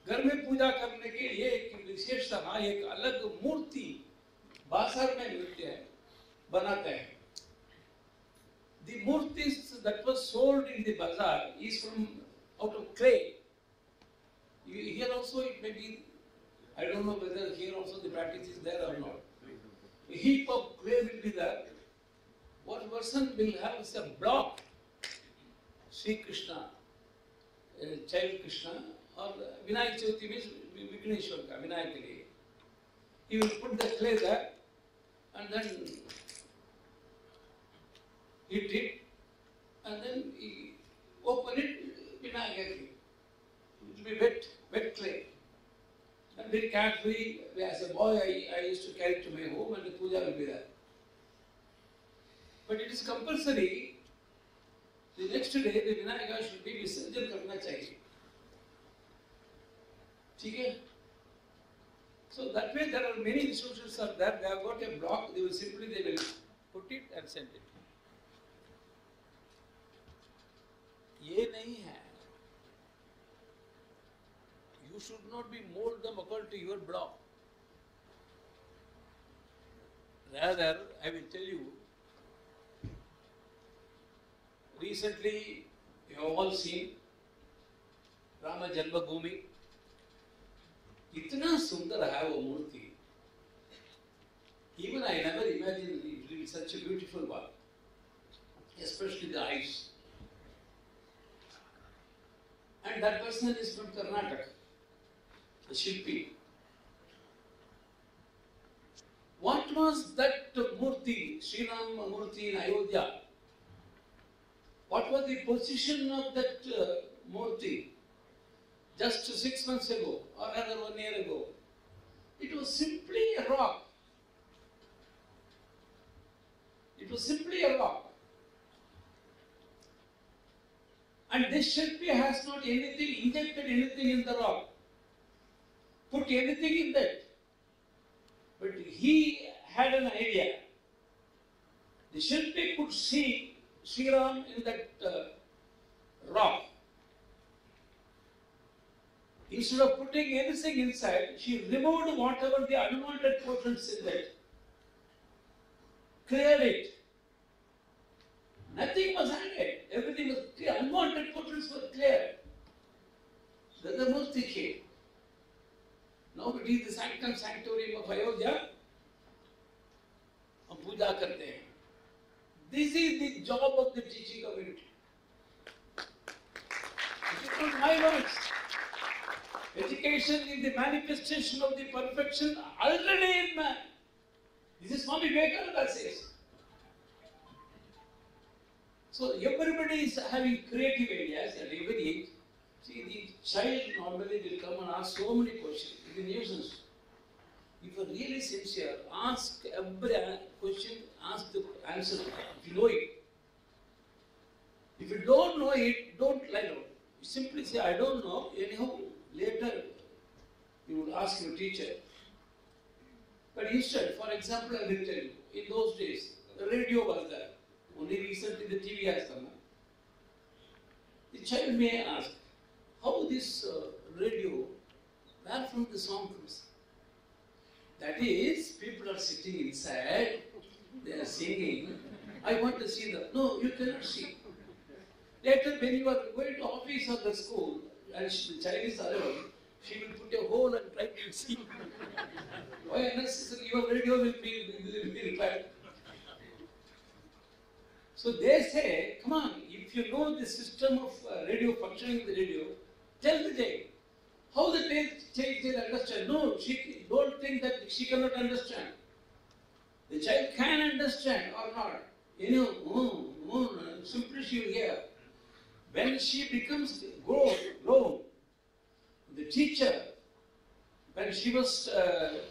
Speaker 6: घर में पूजा करने के लिए एक विशेषता, एक अलग मूर्ति बाजार में मिलते हैं, बनाते हैं. The murtis that was sold in the bazaar is from out of clay. Here also it may be, I don't know whether here also the practice is there or not. A heap of clay will be there. One person will have a block. Sri Krishna, child Krishna, or Vinayaka Chaturthi means Vighneshwar, Vinayaka Day. He will put the clay there and then hit it and then he open it, Vinayaka. It will be wet clay. And very carefully, as a boy, I used to carry it to my home and the puja will be there. But it is compulsory. The next day, the Vinayaka should be visurjan karna chahiye. Okay? So that way there are many institutions are there. They have got a block. They will put it and send it. ये नहीं है. You should not be mold them according to your block. Rather, I will tell you. Recently, you have all seen Rama Janmabhoomi. Itna sundar hai wo murti. Even I never imagined it will be such a beautiful one. Especially the eyes. And that person is from Karnataka, the Shilpi. What was that murti, Sri Ram Murti in Ayodhya? What was the position of that murti just 6 months ago or rather 1 year ago? It was simply a rock. It was simply a rock. And this Shilpi has not injected anything in the rock, put anything in that. But he had an idea. The Shilpi could see Sri Ram in that rock. Instead of putting anything inside, she removed whatever the unwanted portions in that. Cleared it. Nothing was added. Everything was clear. Unwanted portions sanctum sanctorum of Ayodhya, हम पूजा करते हैं. This is the job of the teaching community. It is not my words. Education is the manifestation of the perfection already in man. This is Swami Vivekananda says. So everybody is having creative ideas at every age. See, the child normally will come and ask so many questions. It is a nuisance. If you are really sincere, ask every question, ask the answer if you know it. If you don't know it, don't lie down. You simply say, I don't know. Anyhow, later you would ask your teacher. But instead, for example, I will tell you, in those days, the radio was there. Only recently the TV has come. The child may ask, how this radio, where from the song comes? That is, people are sitting inside, they are singing. I want to see them. No, you cannot see. Later, when you are going to office or the school, and the child is alone, she will put a hole and try to see. Why unnecessary? Your radio will be repaired. So they say, come on, if you know the system of radio, functioning in the radio, tell the child. How the child will understand? No, she don't think that she cannot understand. The child can understand or not. You know, simply she will hear. When she becomes grown, the teacher, when she was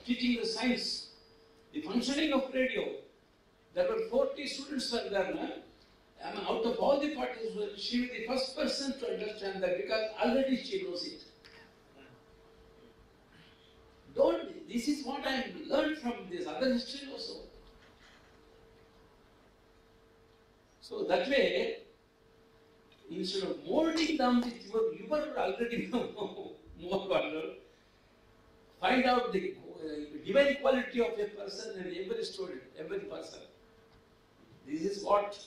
Speaker 6: teaching the science, the functioning of radio, there were 40 students were there. I mean, out of all the participants, she was the first person to understand that because already she knows it. This is what I learned from this other history also. So that way, instead of molding them with your already more wonder, find out the divine quality of a person and every student, every person. This is what.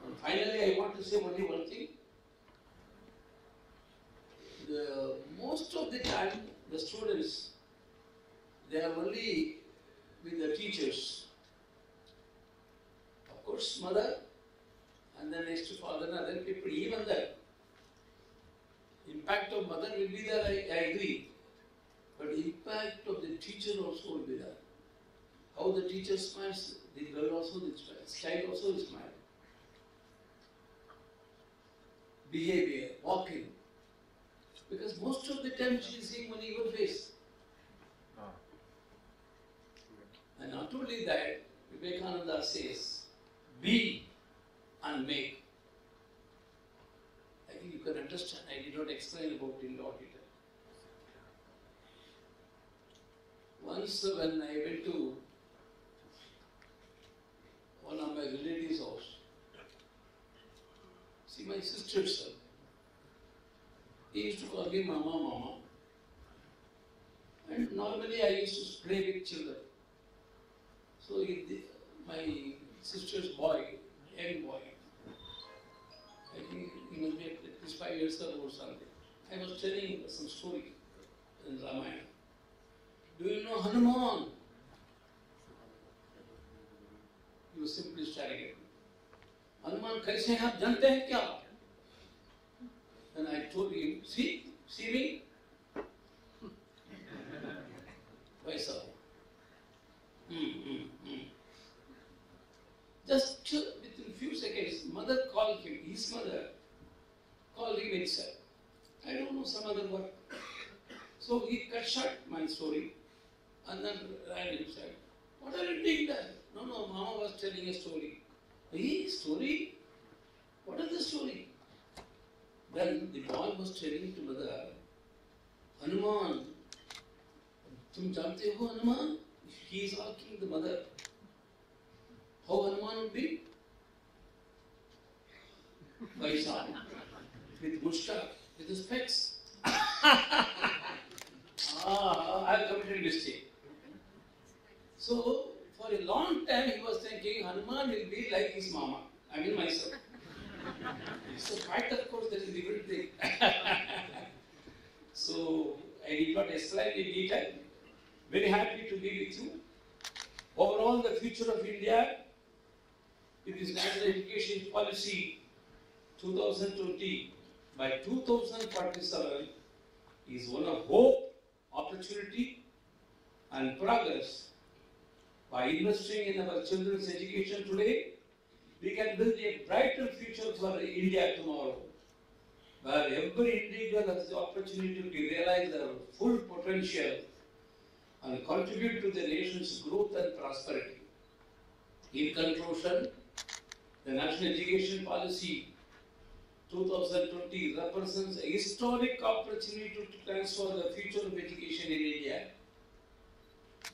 Speaker 6: And finally, I want to say only one thing. Most of the time, the students, they are only with the teachers. Of course, mother, and then next to father, and other people, even that. Impact of mother will be there, I agree. But the impact of the teacher also will be there. How the teacher smiles, the girl also will smile, child also will smile. Behavior, walking. Because most of the time she is seeing only your face. And not only that, Vivekananda says, be and make. I think you can understand. I did not explain about it in Auditorium. Once when I went to one of my relatives' house, see my sister's son, he used to call me Mama, Mama. And normally I used to play with children. So my sister's boy, young boy, I think he must be at least 5 years old or something. I was telling him some story in Ramayana. Do you know Hanuman? He was simply staring at me. Hanuman, kaise hain aap jante hain kya? And I told him, see me? Vaisa. Just within few seconds, mother called him, his mother called him itself. I don't know, some other word. So he cut short my story and then ran inside. What are you doing there? No, Mama was telling a story. Hey, story? What is the story? Then the boy was telling to mother, Hanuman, tum jante ho Hanuman? He is asking the mother, how Hanuman would be? Vaisa, with mushta, with the specs. I committed mistake. So, for a long time he was thinking Hanuman will be like his mama, I mean myself. So, fact, of course, that is a different thing. So, I did not explain in detail. Very happy to be with you. Overall, the future of India, with this national education policy 2020 by 2047, is one of hope, opportunity, and progress. By investing in our children's education today, we can build a brighter future for India tomorrow, where every individual has the opportunity to realize their full potential and contribute to the nation's growth and prosperity. In conclusion, the National Education Policy 2020 represents a historic opportunity to transform the future of education in India.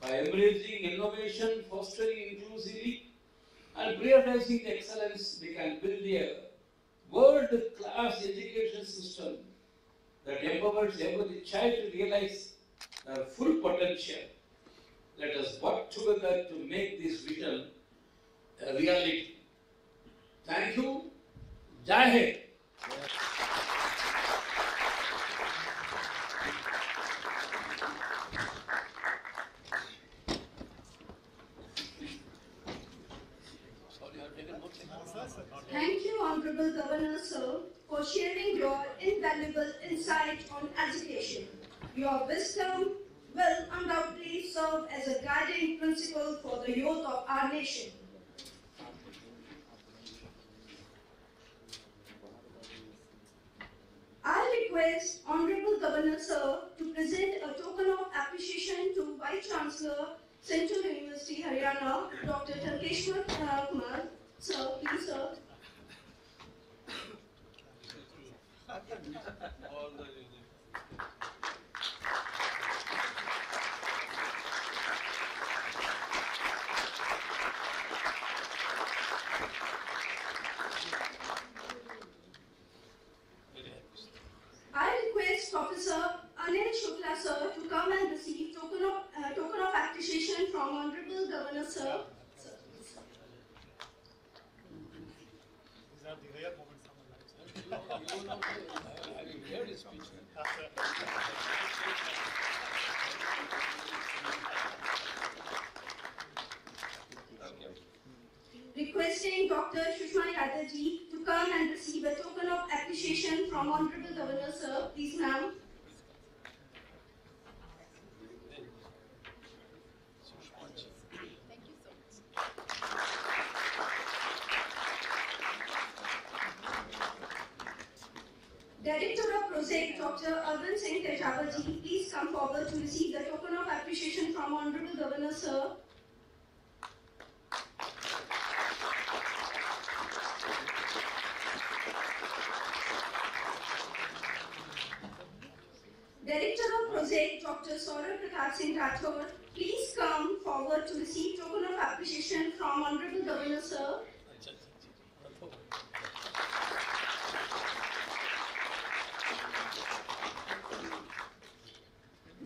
Speaker 6: By embracing innovation, fostering inclusivity, and prioritizing excellence, we can build a world-class education system that empowers every child to realize their full potential. Let us work together to make this vision a reality. Thank you. Jai Hind.
Speaker 2: Thank you, Honorable Governor, sir, for sharing your invaluable insight on education. Your wisdom will undoubtedly serve as a guiding principle for the youth of our nation. I request Honorable Governor, sir, to present a token of appreciation to Vice Chancellor, Central University, Haryana, Dr. Tankeshwar Kumar. Sir, please, sir. I request Professor Anil Shukla, sir, to come and receive token of appreciation from Honorable Governor, sir.
Speaker 4: These are the rare moments of my life.
Speaker 6: I heard his speech.
Speaker 2: Requesting Dr. Sushma Yadav to come and receive a token of appreciation from Honorable Governor, sir. Please, ma'am. Director of Project, Dr. Arvind Singh Tejawaji, please come forward to receive the token of appreciation from Honorable Governor, sir. Director of Project, Dr. Saurabh Pratap Singh Rathod, please come forward to receive token of appreciation from Honorable Governor, sir.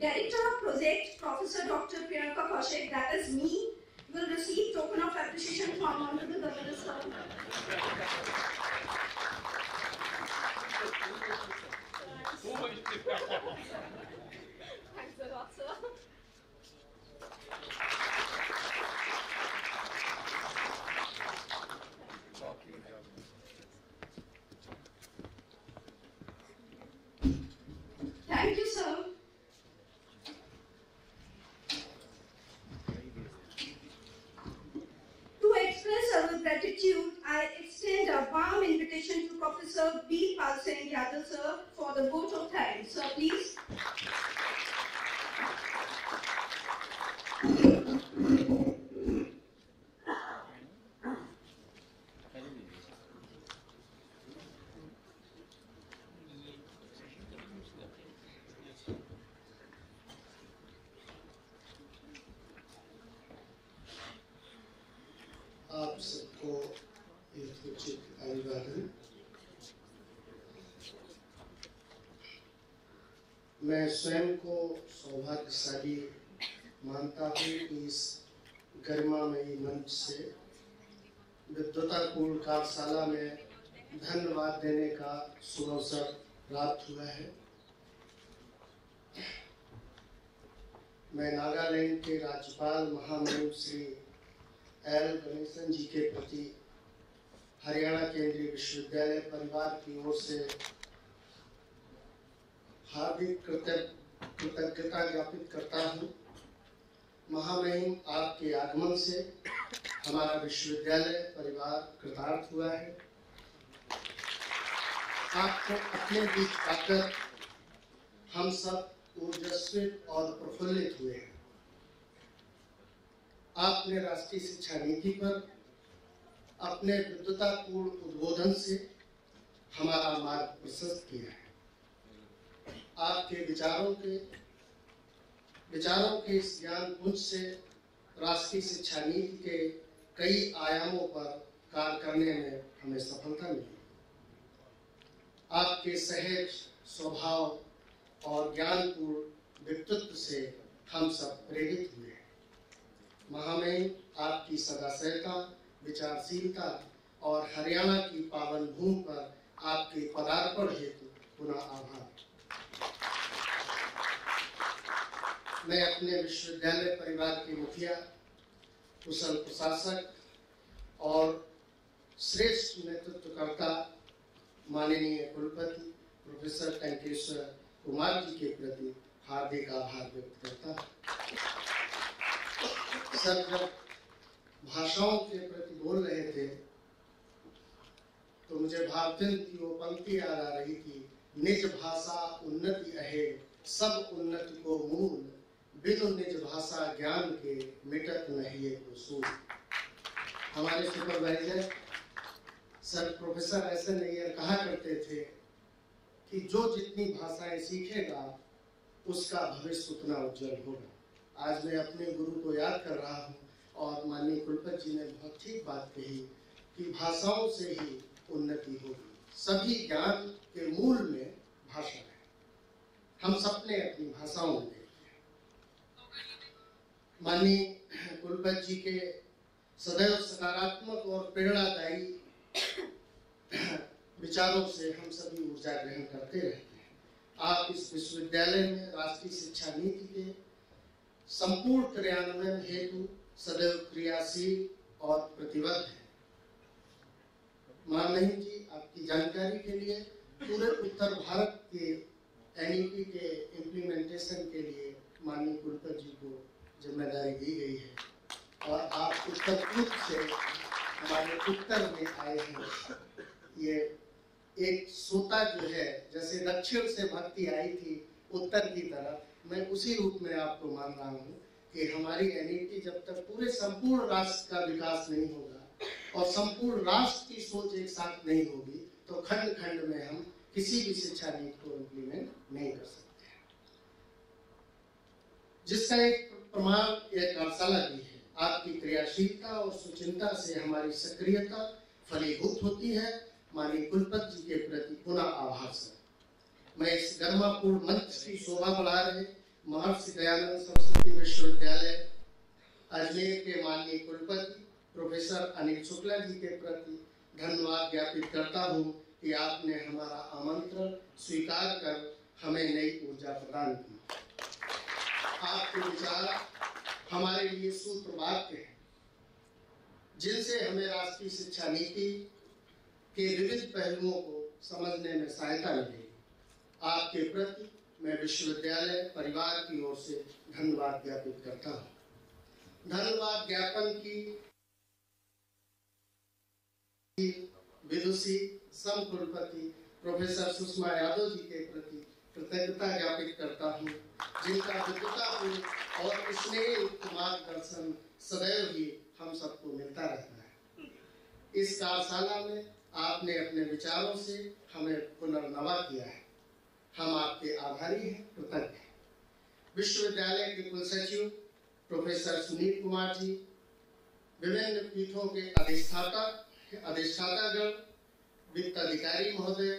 Speaker 2: Director of Project, Professor Dr. Priyanka Kaushik, that is me, will receive token of appreciation from Honorable Governor, sir. Thanks a lot, sir. Thank you, sir. To express our gratitude, I extend a warm invitation to Professor B. Pal Singh Yadav, sir, for the vote of thanks. Sir, please.
Speaker 7: आप सबको एक उचित अभिवादन। मैं स्वयं को सौभाग्यशाली मानता हूँ कि इस गरिमामयी मंच से विद्वतापूर्ण कार्यशाला में धन्यवाद देने का सुअवसर प्राप्त हुआ है। मैं नागालैंड के राज्यपाल महामहिम श्री एल गणेशन जी के प्रति हरियाणा केंद्रीय विश्वविद्यालय परिवार की ओर से हार्दिक कृतज्ञता ज्ञापित करता हूँ। महामहिम, आपके आगमन से हमारा विश्वविद्यालय परिवार कृतार्थ हुआ है। आपको अपने बीच आकर हम सब ऊर्जास्वित और प्रफुल्लित हुए हैं। आपने राष्ट्रीय शिक्षा नीति पर अपने विद्वतापूर्ण उद्बोधन से हमारा मार्ग प्रशस्त किया है। आपके विचारों के इस ज्ञान पुंज से राष्ट्रीय शिक्षा नीति के कई आयामों पर कार्य करने में हमें सफलता मिली। आपके सहज स्वभाव और ज्ञानपूर्ण व्यक्तित्व से हम सब प्रेरित हुए हैं। महामहिम, आपकी सदाशयता, विचारशीलता और हरियाणा की पावन भूमि पर आपके पदार्पण हेतु पुनः आभार। मैं अपने विश्वविद्यालय परिवार के मुखिया, कुशल प्रशासक और श्रेष्ठ नेतृत्वकर्ता माननीय कुलपति प्रोफेसर गणेशन कुमार जी के प्रति हार्दिक आभार व्यक्त करता हूँ। सर, जब भाषाओं के प्रति बोल रहे थे तो मुझे भारतीय की वो पंक्ति याद आ रही थी, निज भाषा उन्नति अहे सब उन्नति को मूल, बिनु निज भाषा ज्ञान के मिटत नहीं को सूल। हमारे सुपरवाइजर सर प्रोफेसर ऐसे नहीं कहा करते थे कि जो जितनी भाषाएं सीखेगा उसका भविष्य उतना उज्जवल होगा। आज मैं अपने गुरु को याद कर रहा हूँ और माननीय कुलपति जी ने बहुत ठीक बात कही कि भाषाओं से ही उन्नति होगी। सभी ज्ञान के मूल में भाषा है। हम सबने अपनी भाषाओं में माननीय कुलपति जी के सदैव सकारात्मक और प्रेरणादायी विचारों से हम सभी ऊर्जा ग्रहण करते रहते हैं। आप इस विश्वविद्यालय में राष्ट्रीय शिक्षा नीति के संपूर्ण क्रियान्वयन हेतु सदैव क्रियाशील और प्रतिबद्ध हैं। माननीय जी, आपकी जानकारी के लिए पूरे उत्तर भारत के एनईपी के इम्प्लीमेंटेशन के लिए माननीय कुलपति जी को जिम्मेदारी दी गई है और आप उत्तर पूर्व से हमारे उत्तर में आए हैं। ये एक सोता जो है, जैसे दक्षिण से भक्ति आई थी उत्तर की तरफ, मैं उसी रूप में आपको मान रहा हूँ कि हमारी एनईपी जब तक पूरे संपूर्ण राष्ट्र का विकास नहीं होगा और संपूर्ण राष्ट्र की सोच एक साथ नहीं होगी तो खंड खंड में हम किसी भी शिक्षा नीति को इम्प्लीमेंट नहीं कर सकते। जिसका एक प्रमाण एक कार्यशाला भी है। आपकी क्रियाशीलता और सुचिंता से हमारी सक्रियता फलीभूत होती है। माननीय कुलपति जी के प्रति पुनः आभार सर। मैं इस गरिमापूर्ण मंच की शोभा बढ़ा रहे महर्षि दयानंद सरस्वती विश्वविद्यालय अजमेर के माननीय कुलपति प्रोफेसर अनिल शुक्ला जी के प्रति धन्यवाद ज्ञापित करता हूँ कि आपने हमारा आमंत्रण स्वीकार कर हमें नई ऊर्जा प्रदान की। आपके विचार हमारे लिए सूत्र वाक्य हैं जिनसे हमें राष्ट्रीय शिक्षा नीति के विविध पहलुओं को समझने में सहायता मिलेगी। आपके प्रति मैं विश्वविद्यालय परिवार की ओर से धन्यवाद ज्ञापित करता हूँ। धन्यवाद ज्ञापन की विदुषी सम कुलपति प्रोफेसर सुषमा यादव जी के प्रति कृतज्ञता ज्ञापित करता हूँ, जिनका विद्वतापूर्ण और स्नेहयुक्त मार्गदर्शन सदैव ही हम सबको मिलता रहता है। इस कार्यशाला में आपने अपने विचारों से हमें पुनर्नवा किया है। हम आपके आभारी हैं, कृतज्ञ हैं। विश्वविद्यालय के कुलसचिव प्रोफेसर सुनील कुमार जी, विभिन्न पीठों के अधिष्ठातागण, वित्त अधिकारी महोदय,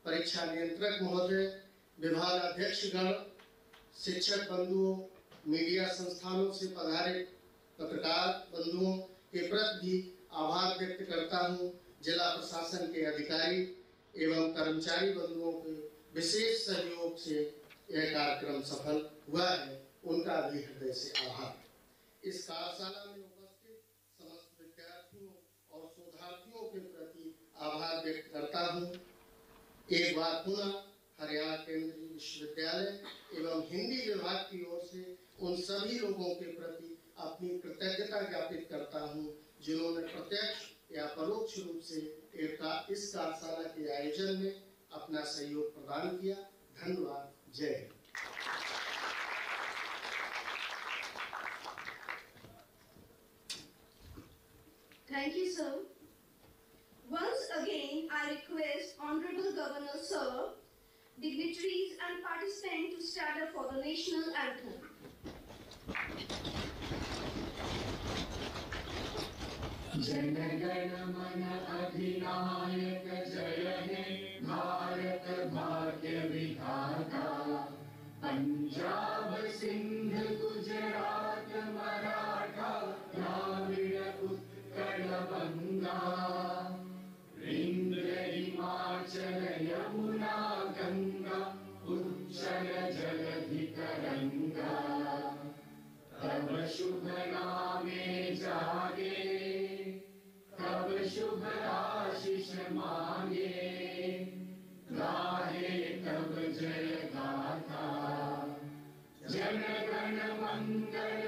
Speaker 7: परीक्षा नियंत्रक महोदय, विभागाध्यक्षगण, शिक्षक बंधुओं, मीडिया संस्थानों से पधारे पत्रकार बंधुओं के प्रति भी आभार व्यक्त करता हूँ। जिला प्रशासन के अधिकारी एवं कर्मचारी बंधुओं के विशेष सहयोग से यह कार्यक्रम सफल हुआ है। उनका भी हृदय से आभार। इस कार्यशाला में उपस्थित समस्त विद्यार्थियों और शोधार्थियों के प्रति आभार व्यक्त करता हूँ। एक बार पुनः हरियाणा केंद्रीय विश्वविद्यालय एवं हिंदी विभाग की ओर से उन सभी लोगों के प्रति अपनी कृतज्ञता ज्ञापित करता हूँ जिन्होंने प्रत्यक्ष या परोक्ष रूप से इस कार्यशाला के आयोजन में अपना सहयोग प्रदान किया। धन्यवाद। जय Hind.
Speaker 2: Thank you, sir. Once again, I request Honorable Governor, sir, dignitaries and participants to stand up for the national anthem.
Speaker 8: Jana Gana मन अधिनायक जय हे भारत भाग्य विधाता। पंजाब सिंध गुजरात मराठा द्राविड़ उत्कल बंगा। विंध्य हिमाचल यमुना गंगा उच्चल जलधि तरंगा। तब शुभ नामे जागे तब शुभ आशीष मांगे। गाहे तब जय गाथा जन गण मंगल